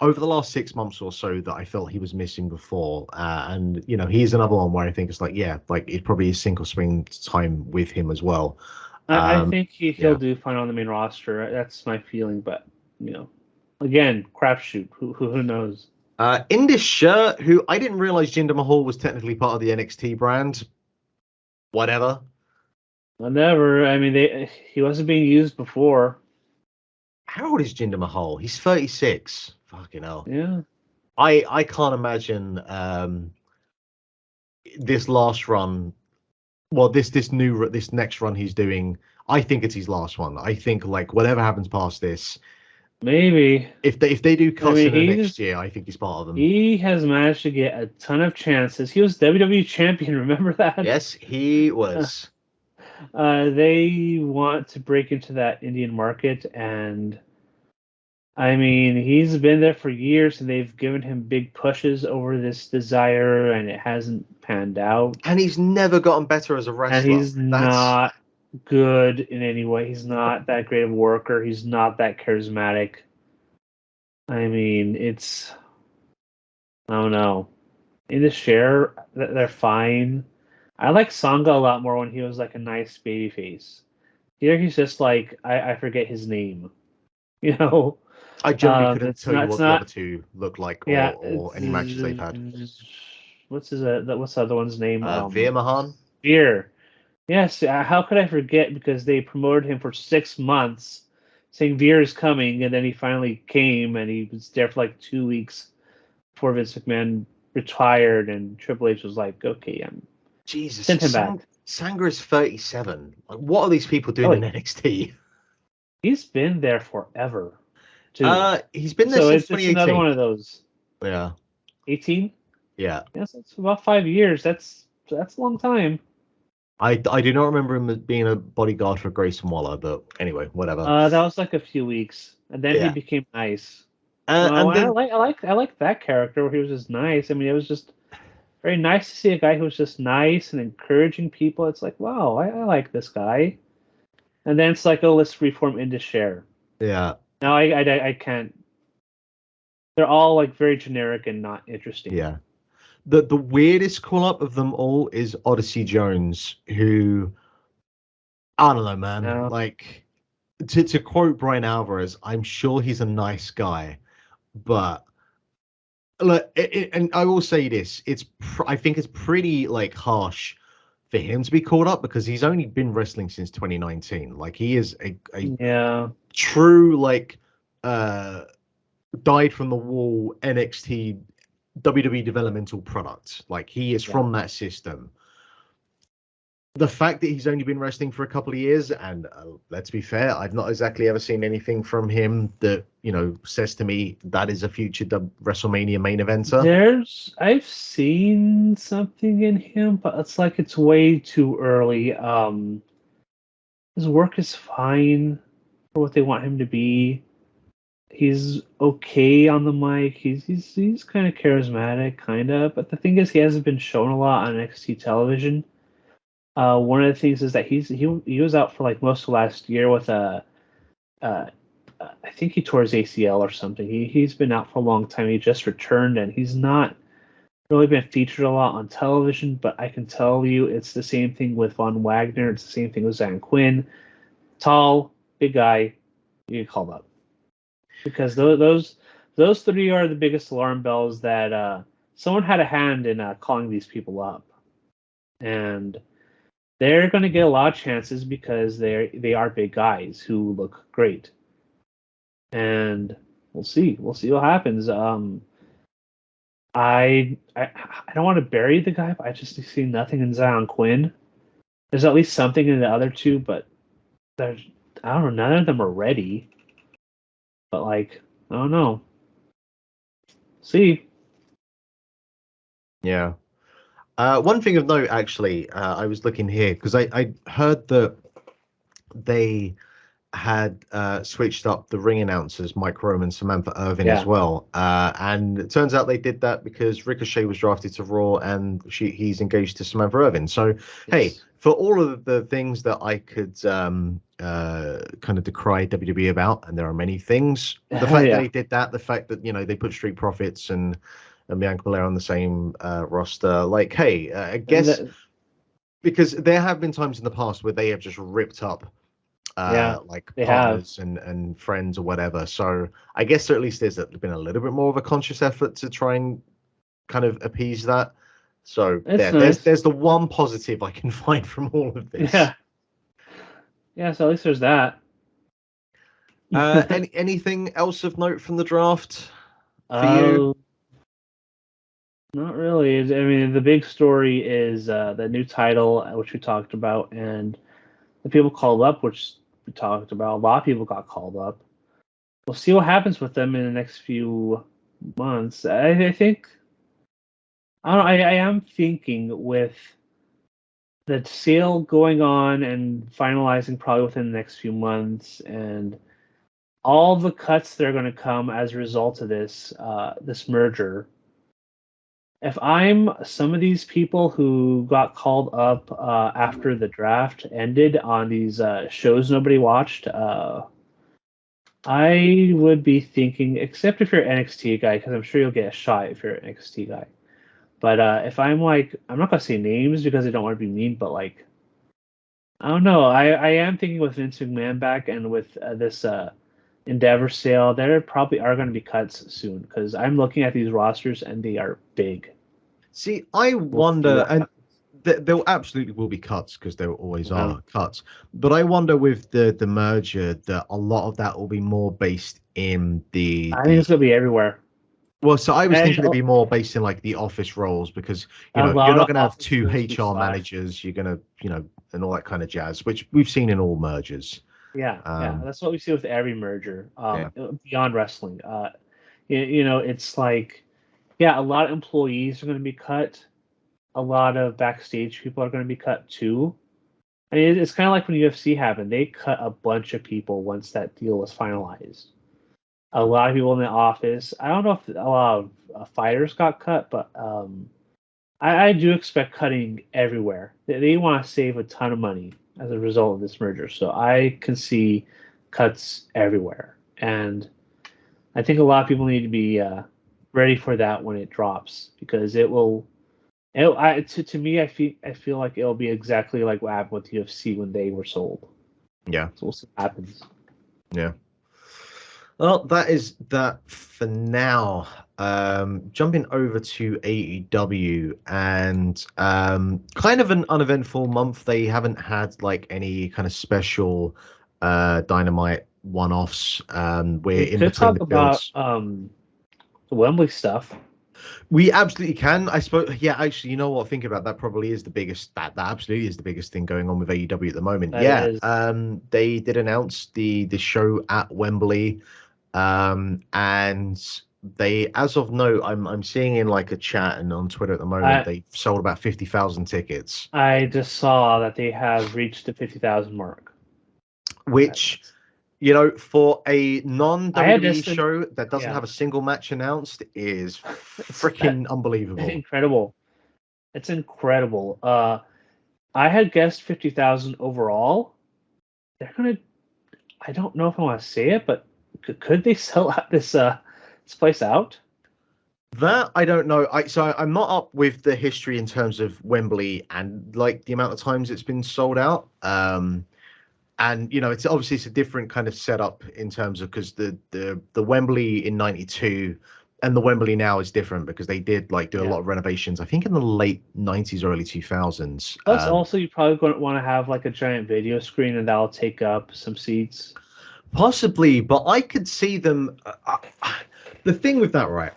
A: over the last 6 months or so that I felt he was missing before, and he's another one where I think it's like, yeah, like it probably is sink or swing time with him as well.
B: I think he'll
A: Yeah.
B: do fine on the main roster. That's my feeling, but again, crapshoot. Who knows?
A: In this shirt, who I didn't realize Jinder Mahal was technically part of the NXT brand. Whatever.
B: Whatever. I mean, he wasn't being used before.
A: How old is Jinder Mahal? He's 36. Fucking hell.
B: Yeah.
A: I can't imagine this last run. Well, this next run he's doing. I think it's his last one. I think like whatever happens past this,
B: Maybe.
A: if they do
B: I
A: cuts
B: mean,
A: in the next year, I think he's part of them.
B: he has managed to get a ton of chances. He was WWE champion. Remember that?
A: Yes, he was.
B: They want to break into that Indian market, and I mean, he's been there for years, and they've given him big pushes over this desire, and it hasn't panned out.
A: And he's never gotten better as a
B: And
A: wrestler.
B: he's
A: That's
B: not good in any way. He's not that great of a worker. He's not that charismatic. I mean, I don't know. In the share, they're fine. I like Sangha a lot more when he was like a nice baby face. Here he's just like I forget his name. You know,
A: I generally couldn't
B: it's
A: tell you
B: not. It's
A: what the other
B: not.
A: two look like
B: Yeah,
A: or any matches they've had.
B: what's the other one's name?
A: Veer Mahan.
B: Fear. Yes, how could I forget? Because they promoted him for 6 months, saying Veer is coming, and then he finally came, and he was there for like 2 weeks before Vince McMahon retired, and Triple H was like, "Okay,
A: Jesus,
B: send him back."
A: Sanger is 37. Like, what are these people doing in
B: Really,
A: NXT?
B: he's been there forever, too.
A: He's been there
B: So
A: since
B: it's another
A: 2018.
B: one of those.
A: Yeah,
B: 18?
A: yeah.
B: Yes, that's about 5 years. That's a long time.
A: I do not remember him as being a bodyguard for Grayson Waller, but anyway, whatever.
B: That was like a few weeks, and then he
A: Yeah,
B: became nice.
A: and
B: I
A: then
B: like that character where he was just nice. I mean, it was just very nice to see a guy who was just nice and encouraging people. It's like, wow, I like this guy. And then it's like, oh, let's reform into share.
A: yeah,
B: Now I can't. They're all like very generic and not interesting.
A: yeah. The weirdest call up of them all is Odyssey Jones, who I don't know, man.
B: Uh,
A: Like to quote Brian Alvarez, I'm sure he's a nice guy, but look, and I will say this: I think it's pretty like harsh for him to be called up because he's only been wrestling since 2019. Like he is a
B: yeah,
A: true like uh died from the wall NXT WWE developmental product. Like he is
B: yeah.
A: from that system. The fact that he's only been wrestling for a couple of years, and let's be fair, I've not exactly ever seen anything from him that says to me that is a future WrestleMania main eventer.
B: I've seen something in him, but it's like it's way too early. His work is fine for what they want him to be. He's okay on the mic. He's kind of charismatic, kind of. But the thing is, he hasn't been shown a lot on NXT television. One of the things is that he was out for like most of last year with uh, I think he tore his ACL or something. He's been out for a long time. He just returned, and he's not really been featured a lot on television. But I can tell you, it's the same thing with Von Wagner. It's the same thing with Zan Quinn. Tall, big guy, you get called up because those three are the biggest alarm bells that someone had a hand in calling these people up, and they're going to get a lot of chances because they are big guys who look great, and we'll see what happens. I don't want to bury the guy, but I just see nothing in Zion Quinn. There's at least something in the other two, but there's I don't know. None of them are ready. But like I don't know. see.
A: Yeah. One thing of note, actually, I was looking here because I heard that they had switched up the ring announcers, Mike Rome and Samantha Irvin as
B: Yeah.
A: well. And it turns out they did that because Ricochet was drafted to Raw and he's engaged to Samantha Irvin. So, hey,
B: Yes.
A: for all of the things that I could kind of decry WWE about, and there are many things, the fact that
B: Yeah.
A: they did that, the fact that, they put Street Profits and Bianca Belair on the same roster, like, hey, I guess because there have been times in the past where they have just ripped up
B: Yeah,
A: like
B: they have.
A: partners and friends or whatever. So I guess at least there's been a little bit more of a conscious effort to try and kind of appease that. So
B: It's
A: there's
B: nice.
A: the one positive I can find from all of this.
B: Yeah. Yeah, so at least there's that.
A: Anything else of note from the draft for you?
B: uh, Not really. I mean, the big story is the new title, which we talked about, and the people called up, which we talked about. A lot of people got called up. We'll see what happens with them in the next few months. I think I don't know, I am thinking with the sale going on and finalizing probably within the next few months, and all the cuts that are going to come as a result of this merger. If I'm some of these people who got called up after the draft ended on these shows nobody watched, I would be thinking, except if you're an NXT guy, because I'm sure you'll get a shot if you're an NXT guy. But if I'm like, I'm not gonna say names because I don't want to be mean, but like, I don't know. I am thinking with Vince McMahon back and with this Endeavor sale, there probably are going to be cuts soon because I'm looking at these rosters and they are big.
A: See, I
B: We'll see
A: wonder,
B: what
A: and
B: happens.
A: there absolutely will be cuts because there always
B: Yeah.
A: are cuts. But I wonder with the merger that a lot of that will be more based in
B: I think
A: the
B: it's going to be everywhere.
A: well, so I was
B: And
A: thinking it'd be more based in like the office roles because
B: a
A: you're
B: lot
A: not
B: of
A: going to have
B: office
A: two
B: moves be
A: HR
B: slashed.
A: managers. You're going to and all that kind of jazz, which we've seen in all mergers.
B: Yeah, yeah,
A: Um,
B: that's what we see with every merger.
A: yeah,
B: Beyond wrestling, it's like, yeah, a lot of employees are going to be cut. A lot of backstage people are going to be cut too. I mean, it's kind of like when UFC happened. They cut a bunch of people once that deal was finalized. A lot of people in the office. I don't know if a lot of fighters got cut, but I do expect cutting everywhere. They want to save a ton of money as a result of this merger. So I can see cuts everywhere. And I think a lot of people need to be ready for that when it drops because it will. To me, I feel like it'll be exactly like what happened with UFC when they were sold.
A: yeah,
B: So we'll see what happens.
A: yeah. Well, that is that for now. Jumping over to AEW and kind of an uneventful month. They haven't had like any kind of special Dynamite one-offs. We're
B: We
A: in
B: could
A: between
B: talk
A: the
B: about
A: builds.
B: the Wembley stuff.
A: We absolutely can. I suppose. Yeah, actually, you know what? Think about that. Probably is the biggest. That absolutely is the biggest thing going on with AEW at the moment.
B: That
A: Yeah.
B: is,
A: They did announce the show at Wembley. And they, as of note, I'm seeing in like a chat and on Twitter at the moment,
B: I
A: they've sold about 50,000 tickets,
B: I just saw that they have reached the 50,000 mark.
A: which for a non
B: I had
A: WWE
B: just,
A: show that doesn't
B: yeah,
A: have a single match announced is
B: it's that
A: freaking unbelievable.
B: incredible. It's incredible. I had guessed 50,000 overall. They're gonna. I don't know if I want to say it, but could they sell out this place out?
A: That I don't know. I'm not up with the history in terms of Wembley and like the amount of times it's been sold out. And it's obviously it's a different kind of setup in terms of because the Wembley in '92 and the Wembley now is different because they did like do a
B: Yeah.
A: lot of renovations. I think in the late '90s, early 2000s.
B: Plus, also, you probably going to want to have like a giant video screen, and that'll take up some seats.
A: Possibly, but I could see them. The thing with that, right?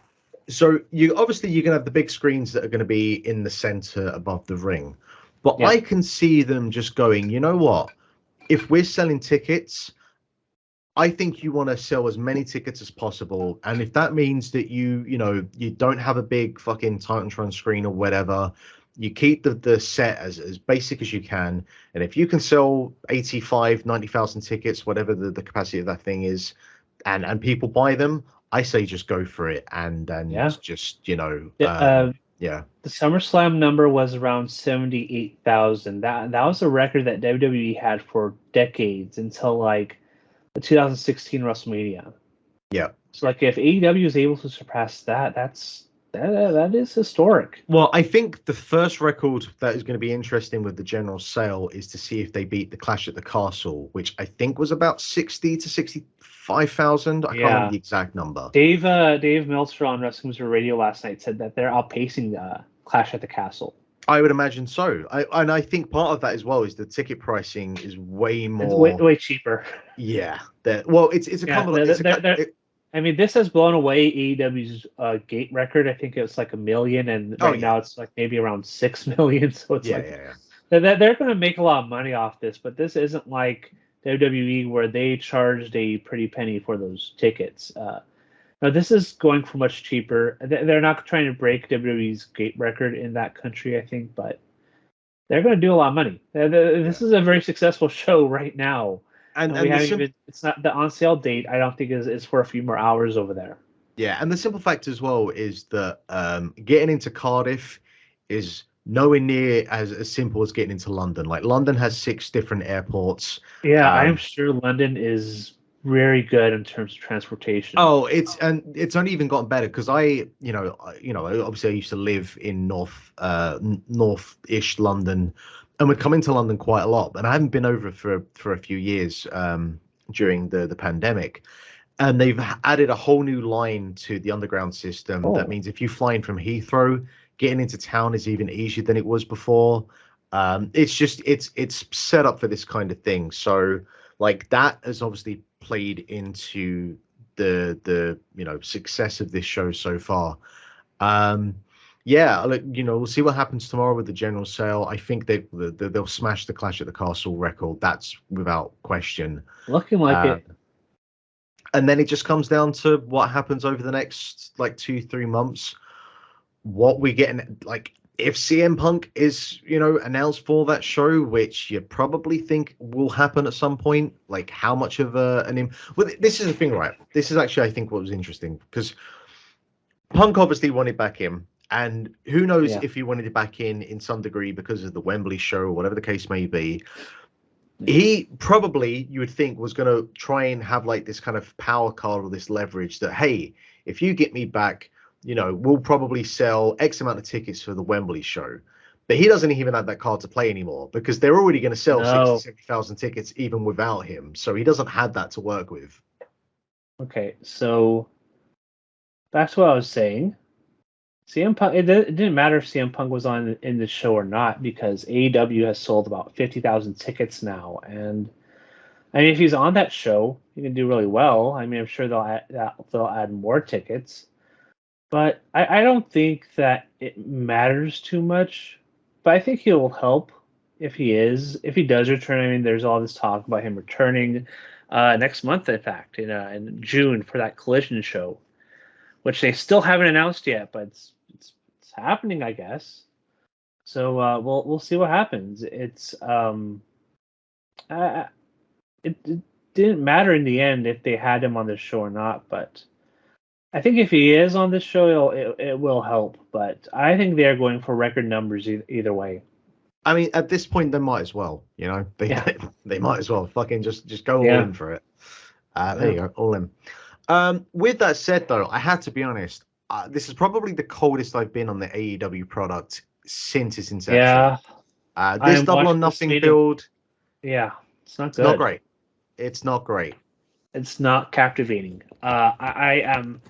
A: So you're gonna have the big screens that are gonna be in the center above the ring, but
B: Yeah,
A: I can see them just going. You know what? If we're selling tickets, I think you want to sell as many tickets as possible, and if that means that you don't have a big fucking Titantron screen or whatever, you keep the set as basic as you can. And if you can sell 85, 90,000 tickets, whatever the capacity of that thing is, and people buy them, I say just go for it, and
B: Yeah.
A: just yeah.
B: The SummerSlam number was around 78,000. That was a record that WWE had for decades until like the 2016 WrestleMania.
A: Yeah.
B: So like if AEW is able to surpass that, that is historic.
A: Well, I think the first record that is going to be interesting with the general sale is to see if they beat the Clash at the Castle, which I think was about 60 to 65,000. I can't remember the exact number.
B: Dave Meltzer on Wrestling Observer Radio last night said that they're outpacing Clash at the Castle.
A: I would imagine so. I think part of that as well is the ticket pricing is way more,
B: way cheaper.
A: Yeah. Well, it's a combination.
B: I mean, this has blown away AEW's gate record. I think it's like 1 million, and now it's like maybe around 6 million. So it's they're going to make a lot of money off this, but this isn't like WWE where they charged a pretty penny for those tickets. No, this is going for much cheaper. They're not trying to break WWE's gate record in that country, I think, but they're going to do a lot of money. This is a very successful show right now. And we haven't even, it's not the on sale date, I don't think is for a few more hours over there.
A: Yeah, and the simple fact as well is that getting into Cardiff is nowhere near as simple as getting into London. Like London has 6 different airports.
B: Yeah, I'm sure London is very good in terms of transportation.
A: Oh, it's only even gotten better because obviously I used to live in north-ish London, and would come into London quite a lot. And I haven't been over for a few years during the pandemic. And they've added a whole new line to the underground system. That means if you fly in from Heathrow, getting into town is even easier than it was before. It's set up for this kind of thing. So like that has obviously played into the success of this show so far. We'll see what happens tomorrow with the general sale. I think they'll smash the Clash at the Castle record. That's without question.
B: Looking like it.
A: And then it just comes down to what happens over the next like 2-3 months. What we getting, like if CM Punk is announced for that show, which you probably think will happen at some point. Like how much of this is the thing, right? This is actually I think what was interesting because Punk obviously wanted back in, and who knows if he wanted it back in some degree because of the Wembley show or whatever the case may be. He probably, you would think, was going to try and have like this kind of power card or this leverage that, hey, if you get me back, we'll probably sell X amount of tickets for the Wembley show. But he doesn't even have that card to play anymore because they're already going to sell 60,000 tickets even without him. So he doesn't have that to work with.
B: Okay, so that's what I was saying. CM Punk, it didn't matter if CM Punk was in the show or not because AEW has sold about 50,000 tickets now, and I mean if he's on that show, he can do really well. I mean I'm sure they'll add more tickets, but I don't think that it matters too much. But I think he'll help if he does return. I mean there's all this talk about him returning next month, in fact, in June for that Collision show, which they still haven't announced yet, but it's happening, I guess. So we'll see what happens. It didn't matter in the end if they had him on the show or not, but I think if he is on this show, it will help. But I think they're going for record numbers either way.
A: I mean, at this point, they might as well. They might as well fucking just go all in for it. There you go, all in. With that said, though, I had to be honest. This is probably the coldest I've been on the AEW product since its inception.
B: Yeah.
A: This Double or Nothing build.
B: Yeah, it's not good.
A: It's not great. It's not great.
B: It's not captivating. I am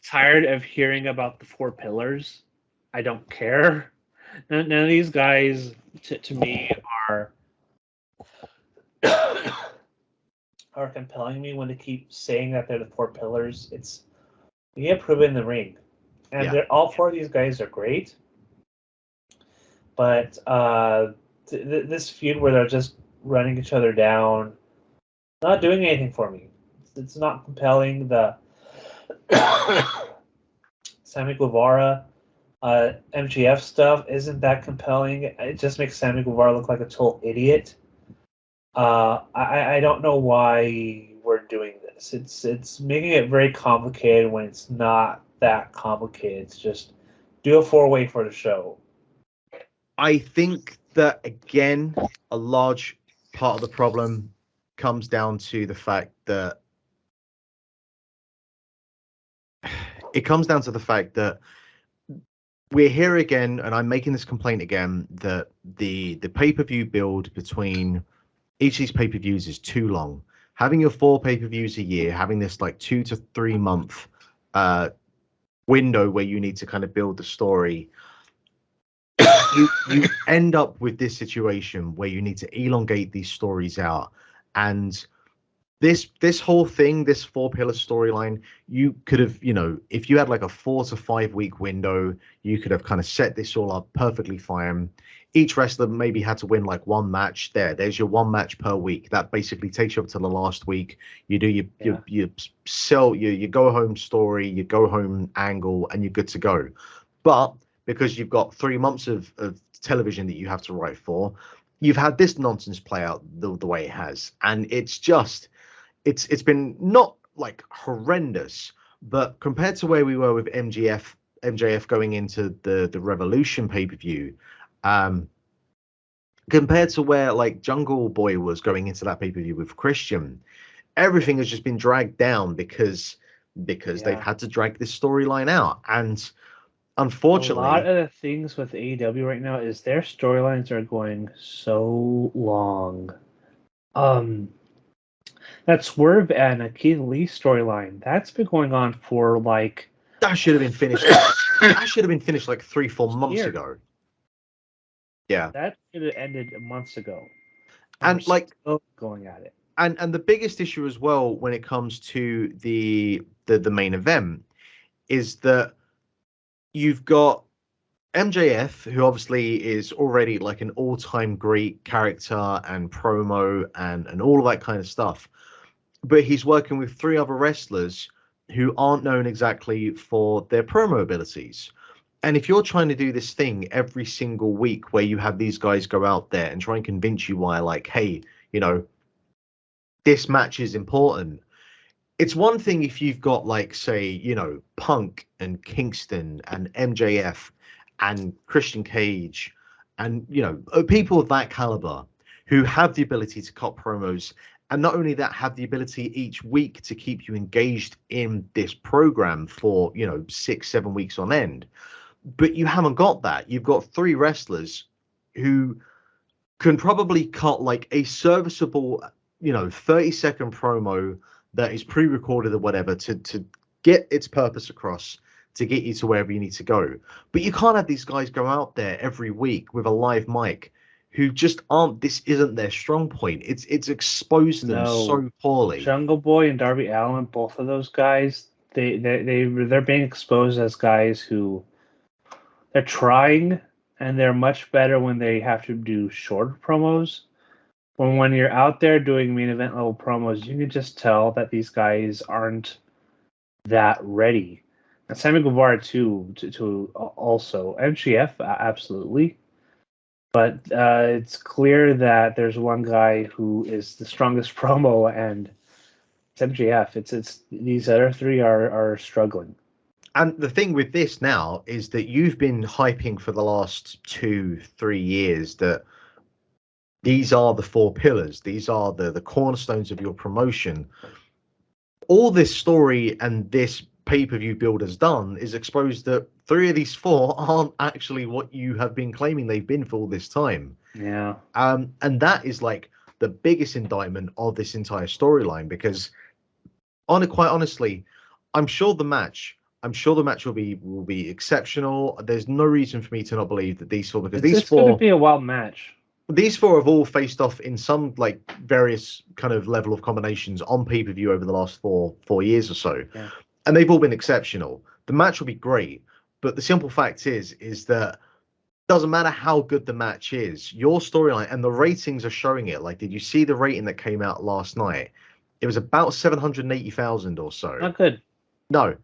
B: tired of hearing about the 4 pillars. I don't care. None of these guys, to me, are compelling me when they keep saying that they're the 4 pillars. You get proven in the ring. And all 4 of these guys are great. But this feud where they're just running each other down, not doing anything for me. It's not compelling. The Sammy Guevara, MGF stuff isn't that compelling. It just makes Sammy Guevara look like a total idiot. I don't know why we're doing this. It's making it very complicated when it's not that complicated. It's just do a 4-way for the show.
A: I think that, again, a large part of the problem comes down to the fact that we're here again, and I'm making this complaint again, that the pay-per-view build between each of these pay-per-views is too long. Having your 4 pay-per-views a year, having this like 2 to 3 month window where you need to kind of build the story, you end up with this situation where you need to elongate these stories out. And this whole thing, this 4-pillar storyline, you could have, if you had like a 4 to 5 week window, you could have kind of set this all up perfectly fine. Each wrestler maybe had to win like 1 match. There's your 1 match per week. That basically takes you up to the last week. You do your go home story, your go home angle, and you're good to go. But because you've got 3 months of television that you have to write for, you've had this nonsense play out the way it has. And it's just, it's been not like horrendous, but compared to where we were with MJF going into the Revolution pay-per-view, compared to where like Jungle Boy was going into that pay-per-view with Christian, everything has just been dragged down because they've had to drag this storyline out. And unfortunately,
B: a lot of the things with AEW right now is their storylines are going so long. That Swerve and a Keith Lee storyline, that's been going on for like...
A: That should have been finished. That should have been finished like 3-4 months ago. Yeah.
B: That should have ended months ago.
A: And like
B: going at it.
A: And the biggest issue as well when it comes to the main event is that you've got MJF, who obviously is already like an all-time great character and promo and all of that kind of stuff. But he's working with 3 other wrestlers who aren't known exactly for their promo abilities. And if you're trying to do this thing every single week where you have these guys go out there and try and convince you why, like, hey, this match is important. It's one thing if you've got like, say, Punk and Kingston and MJF and Christian Cage and, people of that caliber who have the ability to cut promos, and not only that, have the ability each week to keep you engaged in this program for, 6-7 weeks on end. But you haven't got that. You've got 3 wrestlers who can probably cut like a serviceable, 30-second promo that is pre-recorded or whatever to get its purpose across, to get you to wherever you need to go. But you can't have these guys go out there every week with a live mic who just aren't, this isn't their strong point. It's exposed them so poorly.
B: Jungle Boy and Darby Allin, both of those guys, they're being exposed as guys who they're trying, and they're much better when they have to do short promos. When you're out there doing main event level promos, you can just tell that these guys aren't that ready. And Sammy Guevara too, to also MGF, absolutely. But it's clear that there's one guy who is the strongest promo, and it's MJF. It's these other 3 are struggling.
A: And the thing with this now is that you've been hyping for the last 2-3 years that these are the 4 pillars. These are the cornerstones of your promotion. All this story and this pay-per-view build has done is exposed that 3 of these 4 aren't actually what you have been claiming they've been for all this time.
B: Yeah.
A: And that is like the biggest indictment of this entire storyline, because quite honestly, I'm sure the match will be exceptional. There's no reason for me to not believe that these 4, because
B: it's going to be a wild match.
A: These 4 have all faced off in some like various kind of level of combinations on pay-per-view over the last 4 years or so.
B: Yeah.
A: And they've all been exceptional. The match will be great, but the simple fact is that doesn't matter how good the match is, your storyline and the ratings are showing it. Like, did you see the rating that came out last night? It was about 780,000 or so.
B: Not good.
A: No.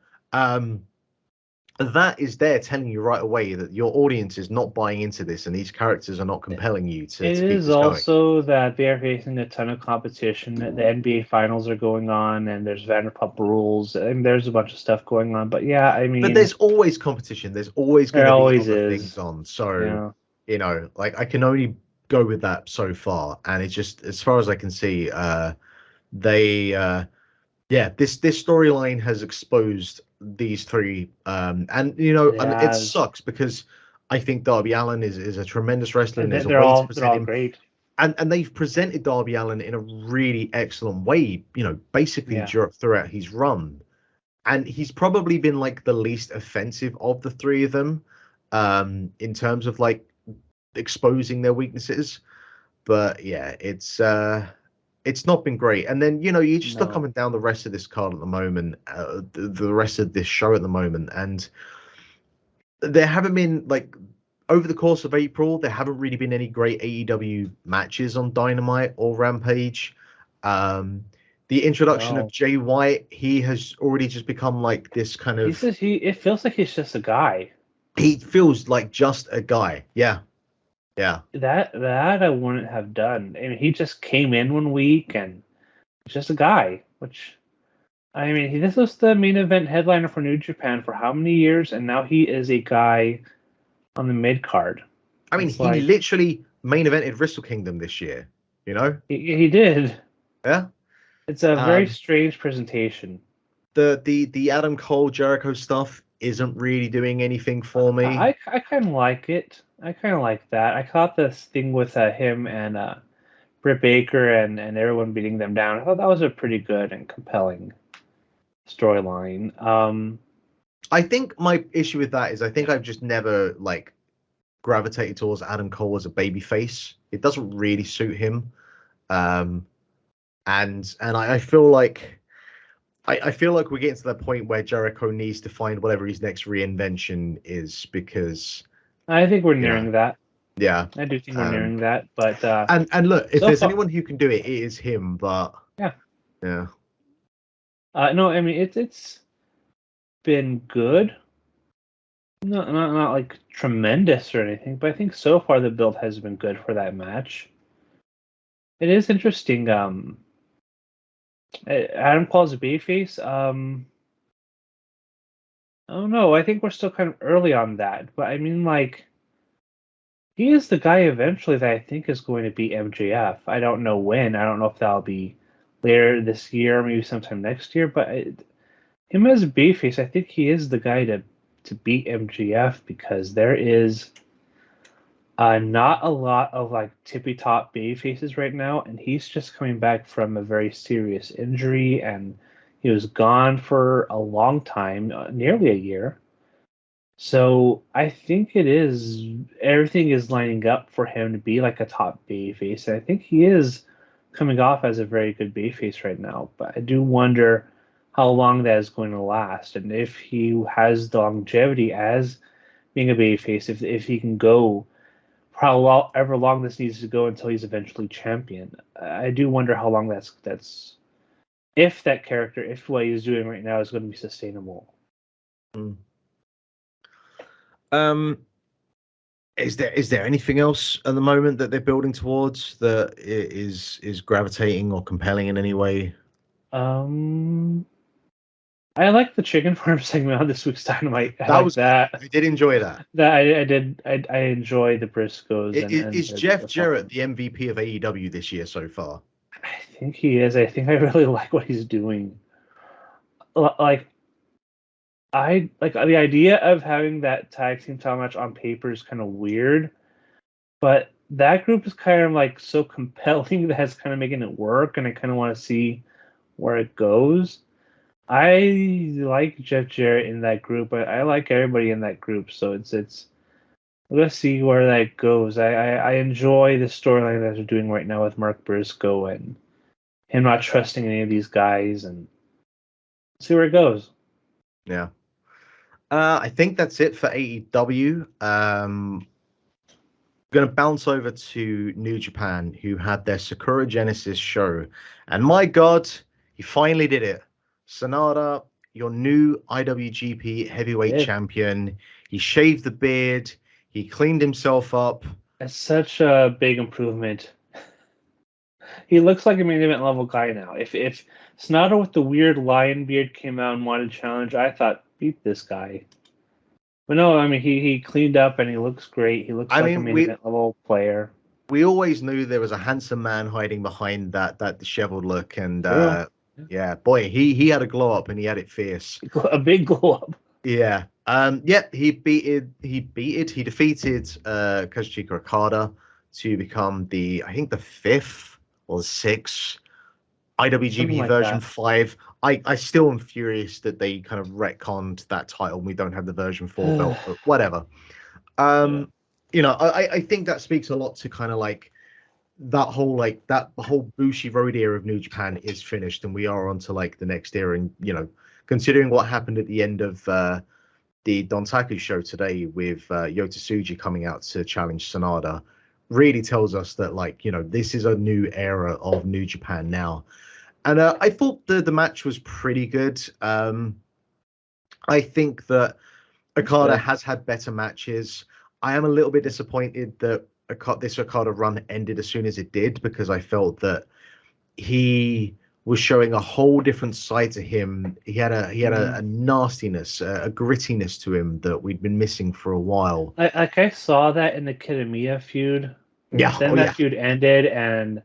A: That is there telling you right away that your audience is not buying into this and these characters are not compelling you to
B: It
A: keep
B: is
A: this going.
B: also that they are facing a ton of competition. The NBA finals are going on, and there's Vanderpump Rules, and there's a bunch of stuff going on. But yeah, I
A: But
B: mean,
A: there's always competition. There's always going
B: there
A: to be
B: always
A: other things
B: is.
A: on. So,
B: Yeah.
A: like I can only go with that so far. And it's just, as far as I can see, they, yeah, this storyline has exposed these three. And, and it
B: Yeah,
A: sucks because I think Darby Allin is a tremendous wrestler and there's a
B: they're
A: way to
B: they're
A: present
B: all
A: him.
B: great.
A: And they've presented Darby Allin in a really excellent way, basically
B: Yeah.
A: throughout his run. And he's probably been like the least offensive of the three of them, in terms of like exposing their weaknesses. But yeah, it's not been great. And then you just look
B: No.
A: coming down the rest of this card at the moment, the rest of this show at the moment, and there haven't been like over the course of April, there haven't really been any great AEW matches on Dynamite or Rampage. The introduction of
B: No.
A: Jay White, he has already just become like this kind
B: He's
A: of.
B: just it feels like he's just a guy.
A: He feels like just a guy. Yeah, yeah.
B: That I wouldn't have done. I mean, he just came in one week and he's just a guy, which I mean, this was the main event headliner for New Japan for how many years, and now he is a guy on the mid card.
A: I mean,
B: It's
A: he
B: like
A: literally main evented Wrestle Kingdom this year. You know?
B: he did.
A: Yeah.
B: It's a very
A: Um,
B: strange presentation.
A: the Adam Cole Jericho stuff isn't really doing anything for me.
B: I kind of like it. I kind of like that. I thought this thing with him and Britt Baker and everyone beating them down. I thought that was a pretty good and compelling storyline.
A: I think my issue with that is I think I've just never like gravitated towards Adam Cole as a babyface. It doesn't really suit him. Um, and I feel like I feel like we're getting to that point where Jericho needs to find whatever his next reinvention is because
B: I think we're
A: you know
B: nearing that.
A: yeah.
B: I do think we're
A: Um,
B: nearing that. But
A: and look, if
B: so
A: there's
B: far,
A: anyone who can do it, it is him. But
B: yeah.
A: yeah,
B: No, I mean it's been good. Not like tremendous or anything, but I think so far the build has been good for that match. It is interesting. Adam Cole's a babyface. Oh no, I think we're still kind of early on that. But I mean, like, he is the guy eventually that I think is going to beat MJF. I don't know when. I don't know if that'll be later this year, or maybe sometime next year. But him as a babyface, I think he is the guy to beat MJF because there is not a lot of like tippy top baby faces right now, and he's just coming back from a very serious injury, and he was gone for a long time, nearly a year. So I think it is everything is lining up for him to be like a top baby face, and I think he is coming off as a very good baby face right now. But I do wonder how long that is going to last, and if he has the longevity as being a baby face, if he can go however long this needs to go until he's eventually champion. I do wonder how long that's if that character, if what he's doing right now is going to be sustainable.
A: mm. um, is there anything else at the moment that they're building towards that is gravitating or compelling in any way?
B: Um, I like the chicken farm segment on this week's Dynamite. I
A: That
B: like
A: was good.
B: that.
A: I did enjoy that.
B: That I did. I enjoy the Briscoes and
A: Is Jeff
B: the
A: Jarrett
B: farm.
A: the MVP of AEW this year so far?
B: I think he is. I think I really like what he's doing. Like I like the idea of having that tag team title match on paper is kind of weird. But that group is kind of like so compelling that it's kind of making it work, and I kind of want to see where it goes. I like Jeff Jarrett in that group, but I like everybody in that group. So it's let's see where that goes. I enjoy the storyline that they're doing right now with Mark Briscoe and him not trusting any of these guys, and see where it goes.
A: Yeah. I think that's it for AEW. Going to bounce over to New Japan, who had their Sakura Genesis show, and my God, He finally did it. Sonata, your new IWGP Heavyweight
B: Yeah.
A: Champion. He shaved the beard. He cleaned himself up.
B: It's such a big improvement. He looks like a main event level guy now. If Sonata with the weird lion beard came out and wanted to challenge, I thought beat this guy. But no, I mean he cleaned up and he looks great. He looks
A: I
B: like a
A: mean,
B: main event level player.
A: we always knew there was a handsome man hiding behind that disheveled look, and
B: True.
A: yeah, boy, he had a glow up and he had it fierce.
B: A big glow up.
A: Yeah. He defeated Kazuchika Okada to become I think the fifth or sixth
B: Something
A: IWGP
B: like
A: version
B: that.
A: 5. I still am furious that they kind of retconned that title and we don't have the version 4 belt, but whatever.
B: Yeah.
A: I think that speaks a lot to kind of like that whole Bushi Road era of New Japan is finished and we are on to like the next era. And considering what happened at the end of the Dontaku show today with Yota Tsuji coming out to challenge Sanada, really tells us that this is a new era of New Japan now. And I thought the match was pretty good. I think that Okada has had better matches. I am a little bit disappointed that this Okada run ended as soon as it did, because I felt that he was showing a whole different side to him. He had a nastiness, a grittiness to him that we'd been missing for a while.
B: I saw that in the Kitamiya feud.
A: Yeah,
B: Then that feud ended, and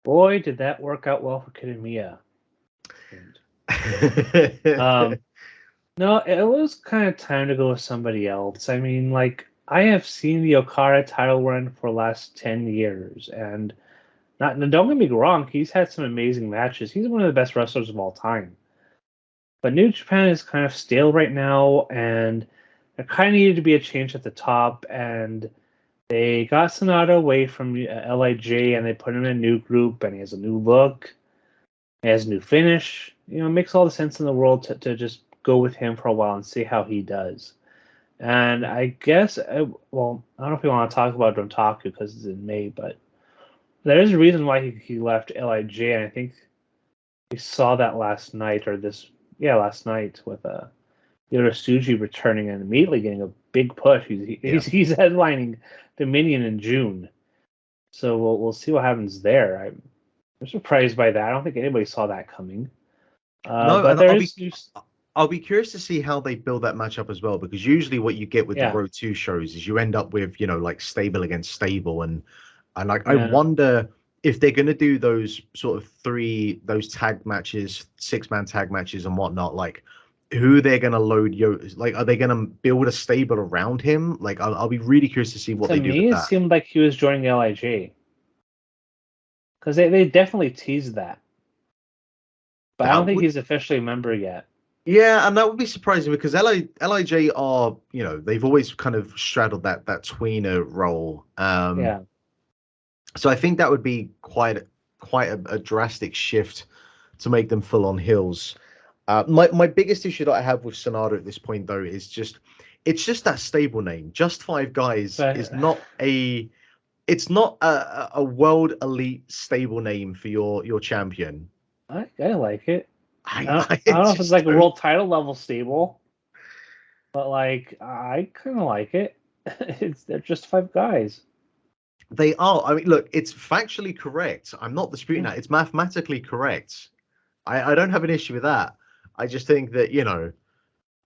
B: boy, did that work out well for Kitamiya. No, it was kind of time to go with somebody else. I mean, like, I have seen the Okada title run for the last 10 years, and don't get me wrong, he's had some amazing matches. He's one of the best wrestlers of all time. But New Japan is kind of stale right now, and there kind of needed to be a change at the top, and they got Sonata away from LIJ, and they put him in a new group, and he has a new look, he has a new finish. It makes all the sense in the world to just go with him for a while and see how he does. And I guess, well, I don't know if we want to talk about Dontaku because it's in May, but there is a reason why he left LIJ, and I think we saw that last night last night with Yota Tsuji returning and immediately getting a big push. He's headlining Dominion in June, so we'll see what happens there. I'm surprised by that. I don't think anybody saw that coming.
A: No,
B: but
A: and I'll be curious to see how they build that match up as well, because usually what you get with the Road 2 shows is you end up with like stable against stable, and like I wonder if they're going to do those sort of those tag matches, 6-man tag matches and whatnot, like who they're going to load. Like, are they going to build a stable around him? Like, I'll be really curious to see what they do with that.
B: To me, it seemed like he was joining LIJ, because they definitely teased that, but I don't think he's officially a member yet.
A: Yeah, and that would be surprising because LIJ are, they've always kind of straddled that tweener role. So I think that would be quite a drastic shift to make them full on heels. My biggest issue that I have with Sonata at this point, though, is it's just that stable name. Just Five Guys is not a world elite stable name for your champion.
B: I like it. I don't know if it's like a world title level stable, but like I kind of like it. They're just 5 guys.
A: They are. I mean, look, it's factually correct. I'm not disputing that. It's mathematically correct. I don't have an issue with that. I just think that,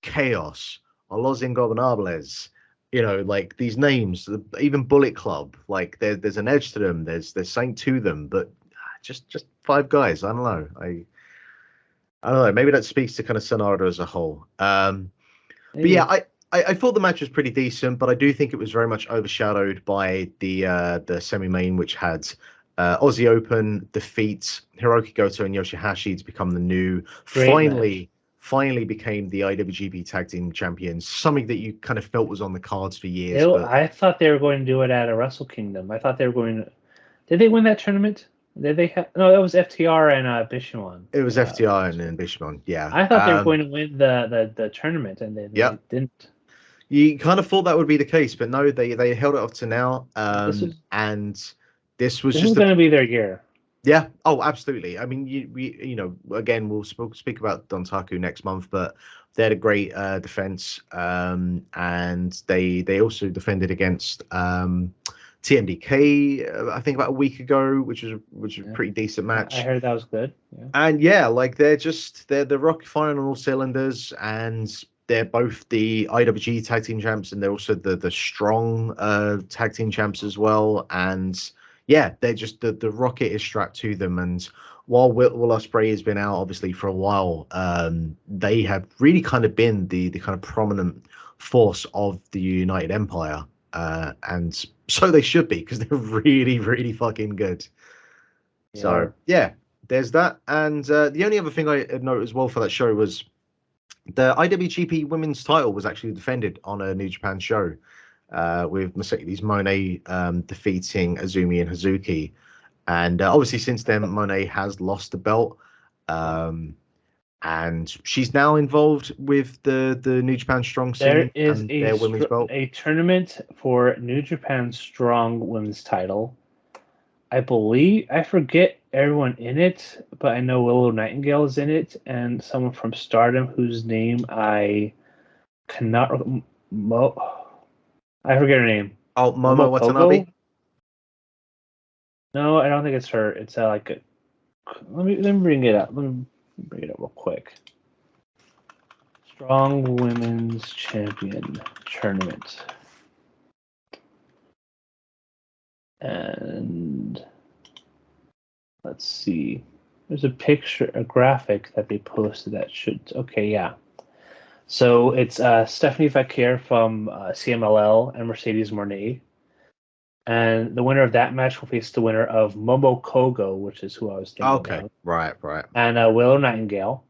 A: Chaos, or Los Ingobernables, like these names, even Bullet Club, like there's an edge to them. There's something to them, but just 5 guys. I don't know. I don't know. Maybe that speaks to kind of Sonata as a whole. But yeah, I thought the match was pretty decent, but I do think it was very much overshadowed by the semi-main, which had Aussie Open defeat Hiroki Goto and Yoshihashi to become the new, finally became the IWGP Tag Team Champions, something that you kind of felt was on the cards for years.
B: I thought they were going to do it at a Wrestle Kingdom. I thought they were going to. Did they win that tournament? Did they have? No, that was FTR and Bishamon.
A: It was FTR and Bishamon. Yeah,
B: I thought they were going to win the tournament, and they didn't.
A: You kind of thought that would be the case, but no, they held it up to now.
B: This was
A: and this was
B: going to be their year.
A: Yeah. Oh, absolutely. I mean, again, we'll speak about Dontaku next month, but they had a great defense, and they also defended against TMDK, I think about a week ago, which was a pretty decent match.
B: I heard that was good. Yeah.
A: And yeah, like they're rocket firing on all cylinders, and they're both the IWG tag team champs, and they're also the strong tag team champs as well. And yeah, they're just the rocket is strapped to them. And while Will Ospreay has been out obviously for a while, they have really kind of been the kind of prominent force of the United Empire, and so they should be, because they're really really fucking good. So yeah, there's that. And the only other thing I note as well for that show was the IWGP Women's title was actually defended on a New Japan show, with Mercedes Moné defeating Azumi and Hazuki. And obviously since then, Moné has lost the belt. And she's now involved with the New Japan Strong scene.
B: There is
A: and their women's belt.
B: a tournament for New Japan Strong Women's title. I believe, I forget everyone in it, but I know Willow Nightingale is in it, and someone from Stardom whose name I cannot. I forget her name.
A: Oh, Momo Watanabe?
B: No, I don't think it's her. It's like a. Let me bring it up. Let me bring it up real quick. Strong Women's Champion Tournament. And let's see. There's a picture, a graphic that they posted that should. Okay, yeah. So it's Stephanie Fakir from CMLL and Mercedes Moné. And the winner of that match will face the winner of Momo Kogo, which is who I was thinking about.
A: Right.
B: And Willow Nightingale.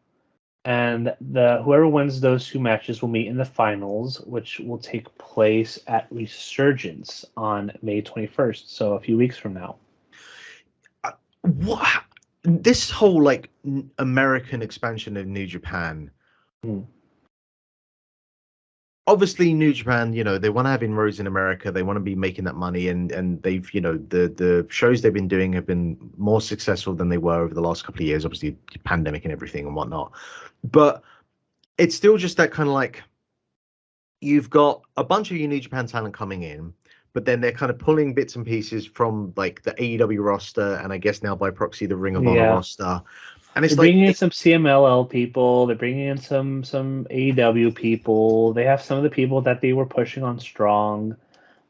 B: And whoever wins those two matches will meet in the finals, which will take place at Resurgence on May 21st, so a few weeks from now.
A: What? This whole like American expansion of New Japan. Obviously, New Japan, they want to have inroads in America. They want to be making that money, and they've, the shows they've been doing have been more successful than they were over the last couple of years. Obviously, pandemic and everything and whatnot, but it's still just that kind of like, you've got a bunch of New Japan talent coming in, but then they're kind of pulling bits and pieces from like the AEW roster, and I guess now by proxy the Ring of Honor roster. And it's
B: they're bringing in some CMLL people. They're bringing in some AEW people. They have some of the people that they were pushing on Strong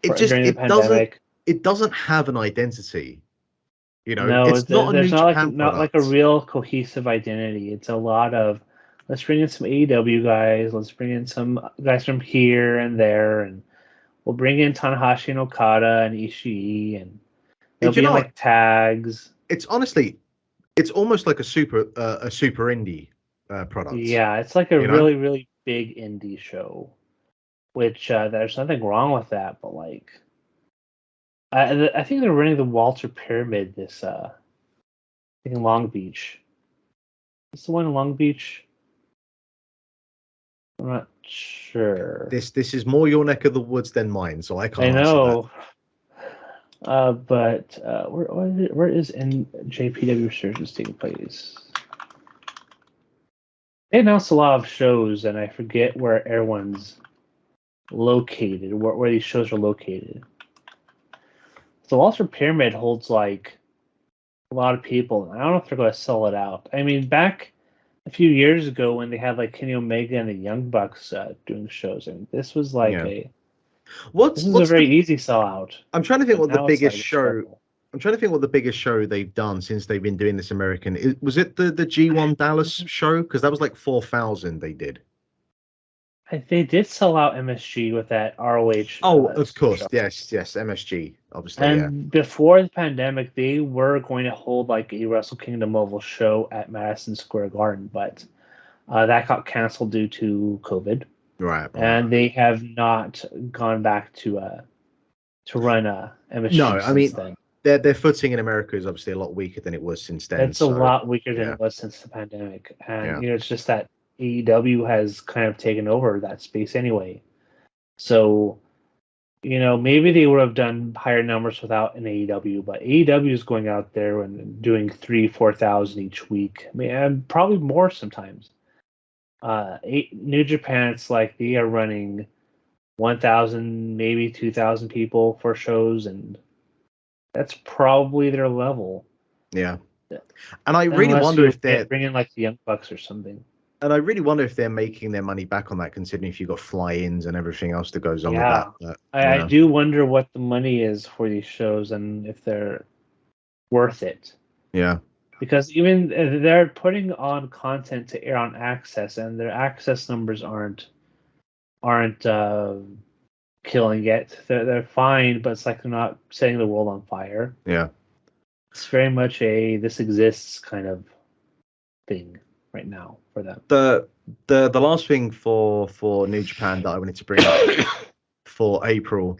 B: during the pandemic.
A: It doesn't have an identity.
B: No,
A: it's not a New Japan
B: not like a real cohesive identity. It's a lot of, let's bring in some AEW guys. Let's bring in some guys from here and there, and we'll bring in Tanahashi and Okada and Ishii, and they'll be in like tags.
A: It's honestly, it's almost like a super indie product.
B: Yeah, it's like a really, really big indie show, which there's nothing wrong with that, but like, I think they're running the Walter Pyramid this, I think in Long Beach. Is the one in Long Beach? I'm not sure.
A: This is more your neck of the woods than mine, so I can't.
B: I know. But where is NJPW Resurgence taking place? They announced a lot of shows, and I forget where everyone's located, where these shows are located. The Walter Pyramid holds like a lot of people. I don't know if they're going to sell it out. I mean, back a few years ago when they had like Kenny Omega and the Young Bucks doing shows, I mean, this was like a very easy sellout.
A: I'm trying to think what the biggest show. I'm trying to think what the biggest show they've done since they've been doing this American. Was it the G1 Dallas show? Because that was like 4,000 they did.
B: They did sell out MSG with that ROH.
A: Oh, of course. Show. Yes, MSG, obviously.
B: And before the pandemic, they were going to hold like a Wrestle Kingdom oval show at Madison Square Garden, but that got canceled due to COVID.
A: Right.
B: And they have not gone back to run MSG.
A: No, I mean,
B: then.
A: Their footing in America is obviously a lot weaker than it was since then.
B: It's a lot weaker than it was since the pandemic. And, it's just that AEW has kind of taken over that space anyway. So maybe they would have done higher numbers without an AEW, but AEW is going out there and doing 3,000-4,000 each week. I mean, and probably more sometimes. New Japan, it's like they are running 1,000, maybe 2,000 people for shows, and that's probably their level.
A: Yeah. And I really
B: Unless
A: wonder
B: you
A: if they're
B: bring in like the Young Bucks or something.
A: and I really wonder if they're making their money back on that, considering if you've got fly-ins and everything else that goes on with that.
B: Yeah,
A: But,
B: I do wonder what the money is for these shows and if they're worth it.
A: Yeah.
B: Because even they're putting on content to air on Access, and their Access numbers aren't killing it. They're fine, but it's like they're not setting the world on fire.
A: Yeah.
B: It's very much a this exists kind of thing right now for them.
A: The last thing for New Japan that I wanted to bring up for April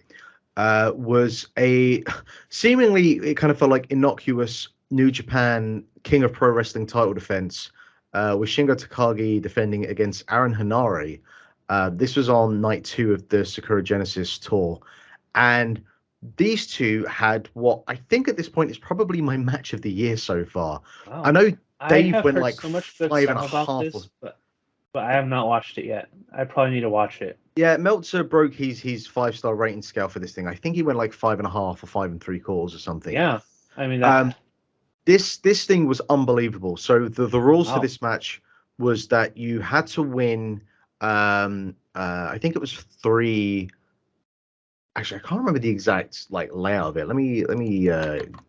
A: was a seemingly, it kind of felt like innocuous New Japan King of Pro Wrestling title defense with Shingo Takagi defending against Aaron Hanare. This was on night 2 of the Sakura Genesis tour, and these two had what I think at this point is probably my match of the year so far.
B: Wow.
A: I know
B: I
A: Dave
B: have
A: went
B: heard
A: like
B: so much good
A: 5 and a
B: stuff about
A: half.
B: this, but I have not watched it yet. I probably need to watch it.
A: Yeah, Meltzer broke his 5-star rating scale for this thing. I think he went like 5.5 or 5 3/4 or something.
B: Yeah, I mean
A: Um, this thing was unbelievable. So the rules for
B: wow.
A: this match was that you had to win. I think it was 3. Actually, I can't remember the exact like layout of it. Let me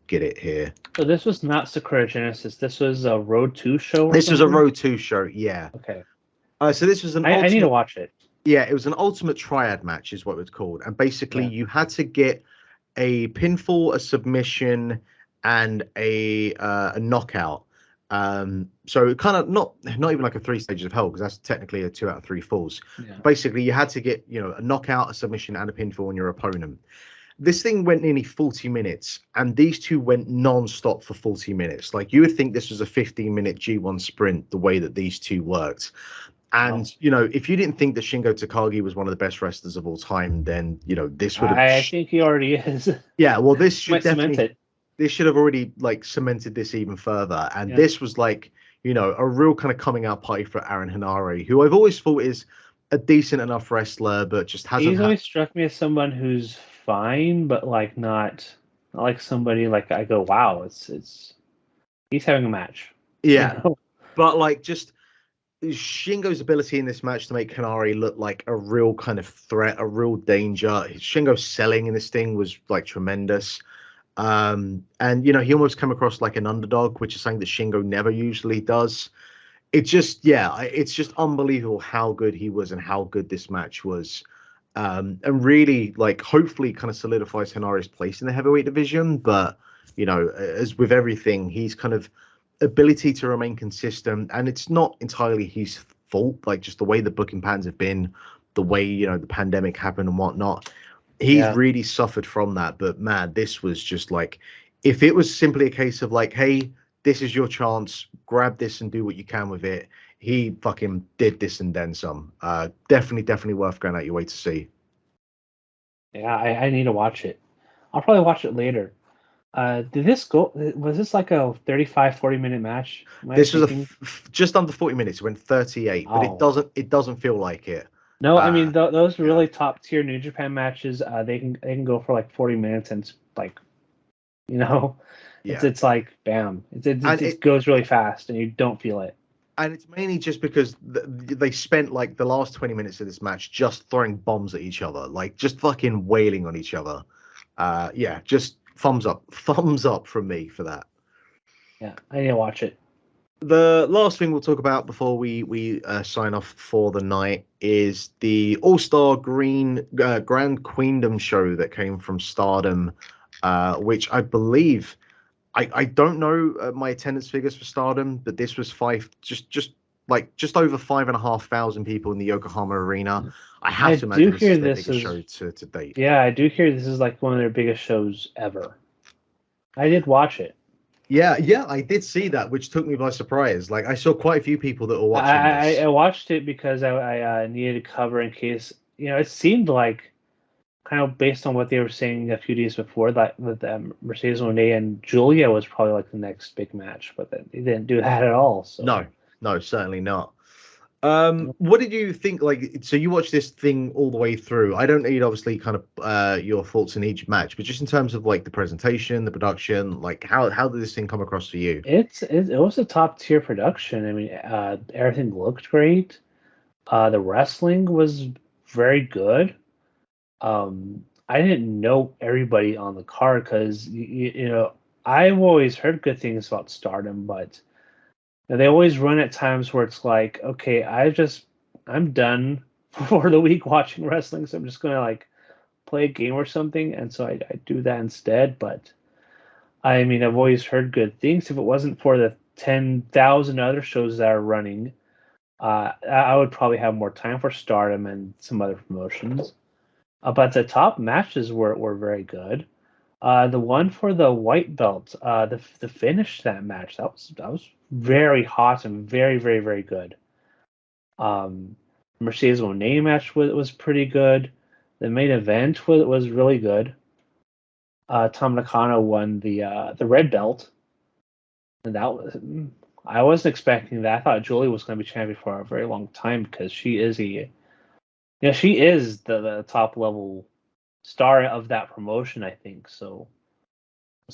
A: get it here.
B: So this was not Sakura Genesis. This was a Road 2 show or
A: This was a
B: something?
A: Road 2 show. Yeah.
B: Okay.
A: So this was an
B: I need to
A: ultimate.
B: watch it.
A: Yeah, it was an ultimate triad match, is what it was called. And basically,
B: Yeah.
A: you had to get a pinfall, a submission, and a knockout. So kind of not even like a 3 stages of hell, because that's technically a 2 out of 3 falls.
B: Yeah.
A: Basically, you had to get a knockout, a submission, and a pinfall on your opponent. This thing went nearly 40 minutes, and these two went non-stop for 40 minutes. Like, you would think this was a 15-minute G1 sprint, the way that these two worked. And if you didn't think that Shingo Takagi was one of the best wrestlers of all time, then this would have.
B: I think he already is.
A: Yeah, well, this should
B: Might cement
A: definitely.
B: it.
A: This should have already like cemented this even further. And
B: Yeah.
A: this was like a real kind of coming out party for Aaron Hanare, who I've always thought is a decent enough wrestler, but just hasn't.
B: He's always struck me as someone who's fine, but like not like somebody like I go, wow, it's he's having a match.
A: Yeah, but like just Shingo's ability in this match to make Hanare look like a real kind of threat, a real danger. Shingo selling in this thing was like tremendous. And he almost came across like an underdog, which is something that Shingo never usually does. It's just unbelievable how good he was and how good this match was. And really, like, hopefully kind of solidifies Hanare's place in the heavyweight division. But as with everything, he's kind of ability to remain consistent, and it's not entirely his fault. Like, just the way the booking patterns have been, the way the pandemic happened and whatnot. He's really suffered from that. But man, this was just like, if it was simply a case of like, hey, this is your chance, grab this and do what you can with it. He fucking did this and then some. Definitely worth going out your way to see.
B: Yeah, I need to watch it. I'll probably watch it later. Did this go? Was this like a 35-40 minute match?
A: This was just under 40 minutes. It went 38, but it doesn't feel like it.
B: No, I mean those really top tier New Japan matches, they can go for like 40 minutes, and it's like, it's like bam, it goes really fast, and you don't feel it.
A: And it's mainly just because they spent like the last 20 minutes of this match just throwing bombs at each other, like just fucking wailing on each other. Just thumbs up from me for that.
B: Yeah, I need to watch it.
A: The last thing we'll talk about before we sign off for the night is the All-Star Grand Queendom show that came from Stardom, which I believe, I don't know my attendance figures for Stardom, but this was just over 5,500 people in the Yokohama Arena. I have to imagine this is their biggest show to date.
B: Yeah, I do hear this is like one of their biggest shows ever. I did watch it.
A: Yeah, I did see that, which took me by surprise. Like, I saw quite a few people that were watching this.
B: I watched it because I needed to cover in case, it seemed like kind of based on what they were saying a few days before, that with Mercedes Moné and Julia was probably like the next big match, but they didn't do that at all. So
A: No, certainly not. What did you think? Like, so you watched this thing all the way through. I don't need obviously kind of your thoughts in each match, but just in terms of like the presentation, the production, like how did this thing come across to you?
B: it was a top tier production. I mean, everything looked great. The wrestling was very good. I didn't know everybody on the card because you know I've always heard good things about Stardom, but they always run at times where it's like, okay, I'm done for the week watching wrestling, so I'm just gonna like play a game or something, and so I do that instead. But I mean, I've always heard good things. If it wasn't for the 10,000 other shows that are running, I would probably have more time for Stardom and some other promotions. But the top matches were very good. The one for the white belt, the finish to that match, that was very hot and very good. Mercedes Moné match was pretty good. The main event was really good. Tom Nakano won the red belt, and that was I wasn't expecting that. I thought Julie was going to be champion for a very long time because she is she is the top level star of that promotion, I think. So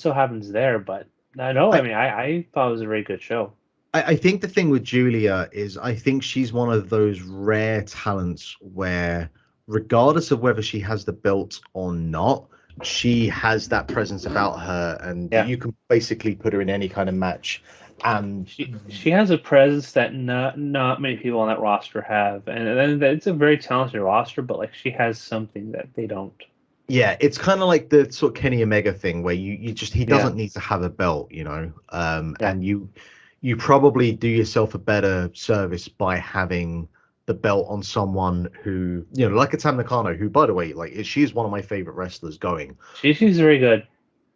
B: happens there, but no, I
A: I,
B: mean, I thought it was a very good show.
A: I think the thing with Julia is I think she's one of those rare talents where, regardless of whether she has the belt or not, she has that presence about her, and
B: Yeah,
A: you can basically put her in any kind of match. And
B: she has a presence that not many people on that roster have, and it's a very talented roster, but like she has something that they don't.
A: yeah, it's kind of like the sort of Kenny Omega thing where you just he
B: Yeah,
A: doesn't need to have a belt, you know,
B: yeah,
A: and you probably do yourself a better service by having the belt on someone who, you know, like a Tam Nakano, who, by the way, like she's one of my favorite wrestlers going.
B: she's very good,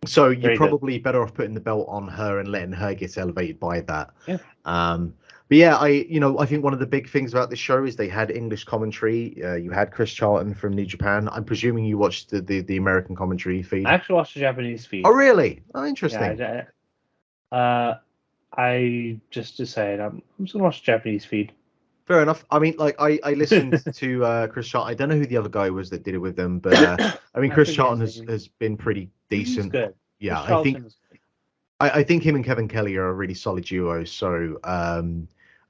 A: So you're
B: very good.
A: probably better off putting the belt on her and letting her get elevated by that.
B: Yeah,
A: But yeah, I think one of the big things about this show is they had English commentary. You had Chris Charlton from New Japan. I'm presuming you watched the American commentary
B: I
A: feed.
B: actually watched the Japanese
A: Oh,
B: feed.
A: really? Oh, interesting.
B: Yeah, I just decided I'm just gonna watch the Japanese feed.
A: Fair enough. I mean, like I listened to Chris Charlton. I don't know who the other guy was that did it with them, but I mean,
B: I
A: Chris
B: forget
A: Charlton
B: his
A: has
B: name.
A: has been pretty
B: He's
A: decent.
B: good.
A: Yeah,
B: Chris Charlton is good.
A: I think him and Kevin Kelly are a really solid duo. So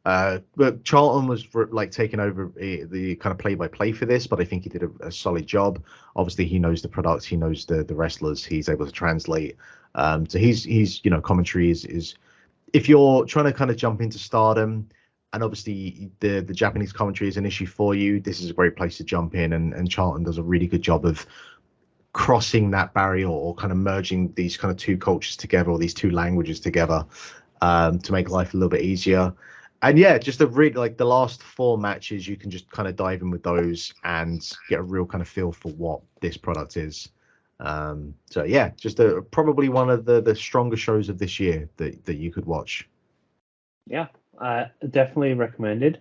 A: but Charlton was like taking over the kind of play-by-play for this, but I think he did a solid job. Obviously, he knows the product, he knows the wrestlers, he's able to translate. So he's commentary is if you're trying to kind of jump into Stardom, and obviously the Japanese commentary is an issue for you, this is a great place to jump in, and Charlton does a really good job of crossing that barrier or kind of merging these kind of two cultures together or these two languages together, to make life a little bit easier. And yeah, just a really like the last four matches, you can just kind of dive in with those and get a real kind of feel for what this product is. So yeah, just probably one of the stronger shows of this year that you could watch.
B: Yeah, definitely recommended.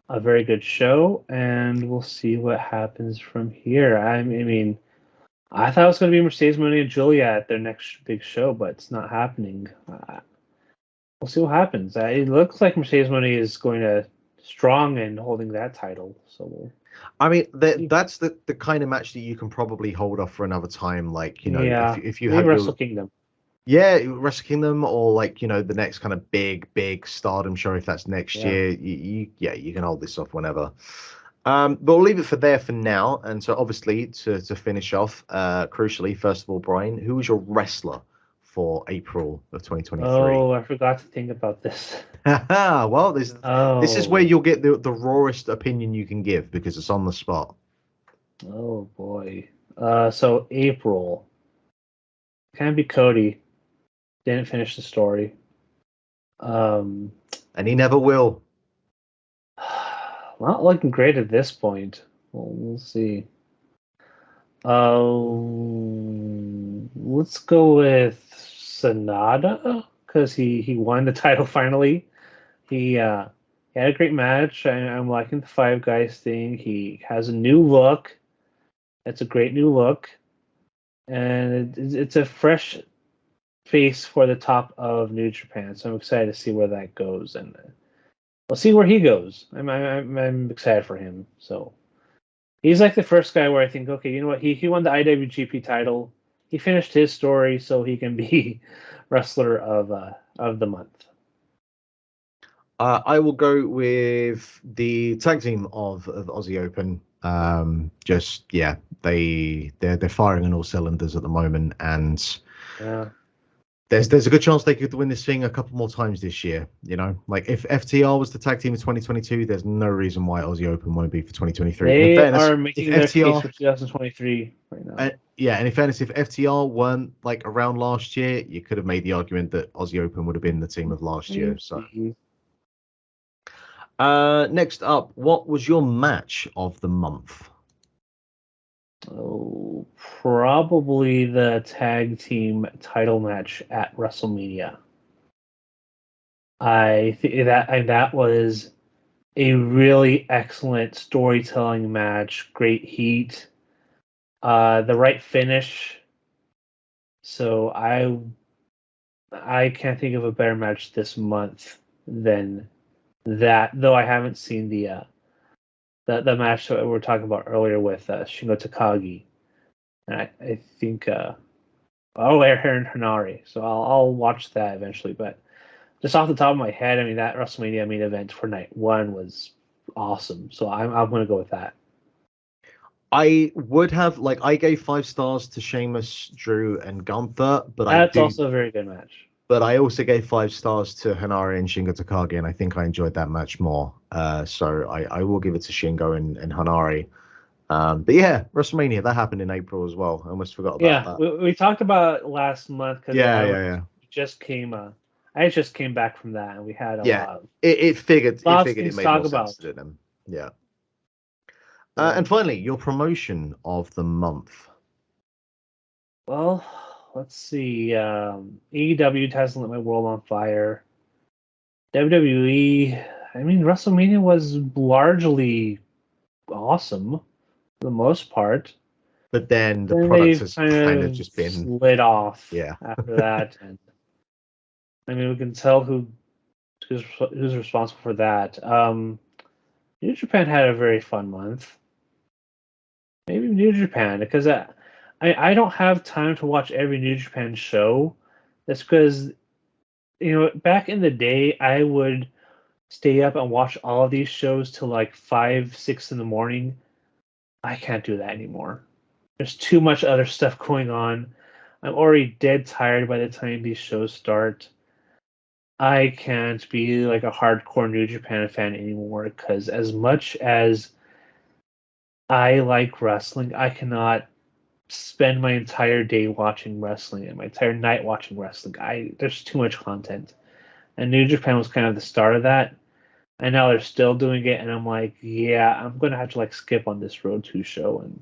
B: A very good show, and we'll see what happens from here. I mean, I thought it was going to be Mercedes Moné and Julia at their next big show, but it's not happening. We'll see what happens. It looks like Mercedes Moné is going to strong and holding that title. So we'll
A: I mean,
B: see.
A: that's the kind of match that you can probably hold off for another time. Like, you know,
B: Yeah,
A: if you
B: maybe
A: have
B: Wrestle
A: your
B: Kingdom.
A: yeah, Wrestle Kingdom or like, you know, the next kind of big Stardom show, if that's next
B: Yeah.
A: year, you can hold this off whenever. But we'll leave it for there for now. And so obviously to finish off, crucially, first of all, Brian, who was your wrestler for April of 2023?
B: Oh, I forgot to think about this.
A: Well, this is where
B: Oh,
A: you'll get the rawest opinion you can give because it's on the spot.
B: oh boy. So April can be Cody. Didn't finish the story. Um,
A: And he never will.
B: not looking great at this point. Well, we'll see. Let's go with Sonata because he won the title finally. He had a great match. I'm liking the Five Guys thing. He has a new look, It's a great new look, and it's a fresh face for the top of New Japan. So I'm excited to see where that goes, and we'll see where he goes. I'm excited for him. So he's like the first guy where I think, okay, you know what? He won the IWGP title. He finished his story, so he can be wrestler of the month.
A: I will go with the tag team of Aussie Open. Just yeah, they're firing on all cylinders at the moment, and
B: Yeah.
A: there's a good chance they could win this thing a couple more times this year. You know, like if FTR was the tag team of 2022, there's no reason why Aussie Open won't be for 2023. And in
B: They
A: fairness,
B: are
A: if
B: making their case
A: FTR,
B: for 2023 right now.
A: yeah, and in fairness, if FTR weren't like around last year, you could have made the argument that Aussie Open would have been the team of last year. So. Next up, what was your match of the month?
B: Oh, probably the tag team title match at WrestleMania. I think that was a really excellent storytelling match, great heat, the right finish. So I can't think of a better match this month than that. Though I haven't seen the match that we were talking about earlier with Shingo Takagi, and I think Aaron Hanari. So I'll watch that eventually. But just off the top of my head, I mean that WrestleMania main event for night one was awesome. So I'm gonna go with that.
A: I would have I gave 5 stars to Sheamus, Drew, and Gunther,
B: That's also a very good match.
A: but I also gave 5 stars to Hanari and Shingo Takagi, and I think I enjoyed that match more. So I will give it to Shingo and Hanari. But yeah, WrestleMania that happened in April as well. I almost forgot about that.
B: We talked about it last month because
A: Yeah.
B: just came. I just came back from that, and we had a lot.
A: It figured
B: Lots
A: it
B: of things
A: made
B: to talk
A: more
B: about.
A: sense to them. Yeah. And finally, your promotion of the month.
B: Well, let's see. AEW hasn't lit my world on fire. WWE. I mean, WrestleMania was largely awesome for the most part.
A: But then the
B: Then
A: product
B: they've
A: has
B: kind of
A: just been
B: slid off
A: yeah.
B: after that, and I mean, we can tell who's responsible for that. New Japan had a very fun month. Maybe New Japan because I don't have time to watch every New Japan show. That's because back in the day I would stay up and watch all of these shows till like 5, 6 in the morning. I can't do that anymore. There's too much other stuff going on. I'm already dead tired by the time these shows start. I can't be like a hardcore New Japan fan anymore because as much as I like wrestling, I cannot spend my entire day watching wrestling and my entire night watching wrestling. There's too much content. And New Japan was kind of the start of that. And now they're still doing it, and I'm like, yeah, I'm gonna have to like skip on this Road 2 show and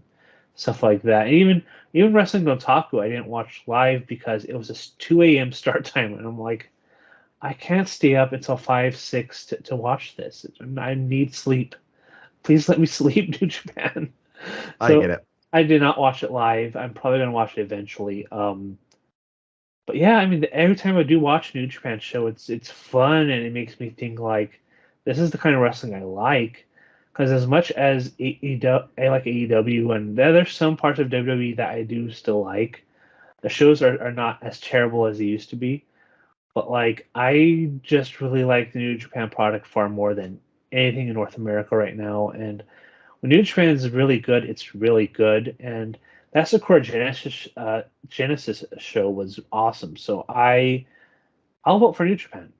B: stuff like that. And even Wrestling Otaku, I didn't watch live because it was a 2 a.m. start time, and I'm like, I can't stay up until 5, 6 to watch this. I need sleep. Please let me sleep, New Japan.
A: I get it.
B: I did not watch it live. I'm probably gonna watch it eventually. But yeah, I mean, every time I do watch a New Japan show, it's fun and it makes me think like, this is the kind of wrestling I like. Because as much as I like AEW, and there's some parts of WWE that I do still like, the shows are not as terrible as they used to be. But like, I just really like the New Japan product far more than anything in North America right now. And when New Japan is really good, it's really good. And that Sakura Genesis show was awesome. So I'll vote for New Japan.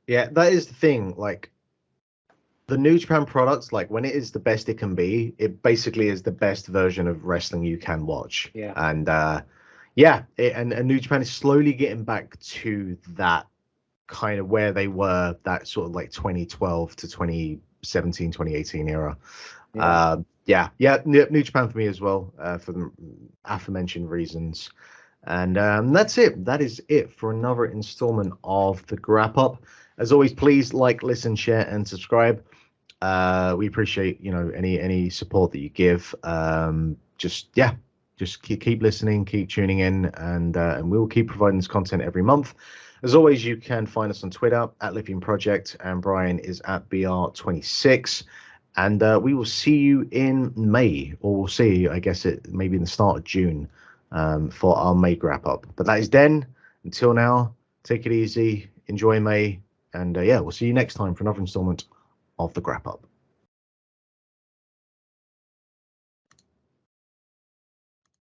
A: Yeah, that is the thing. Like the New Japan products, like when it is the best it can be, it basically is the best version of wrestling you can watch.
B: Yeah.
A: And and New Japan is slowly getting back to that kind of where they were, that sort of like 2012 to 2017, 2018 era. New Japan for me as well, for the aforementioned reasons. And that's it. That is it for another installment of the Grap Up. As always, please like, listen, share, and subscribe. We appreciate any support that you give. just keep listening, keep tuning in, and we will keep providing this content every month. As always, you can find us on Twitter at Lithium Project, and Bryan is at BR26. And we will see you in May, or we'll see you, I guess, maybe in the start of June for our May Grap Up. But that is then. Until now, take it easy, enjoy May, and we'll see you next time for another installment of the Grap Up.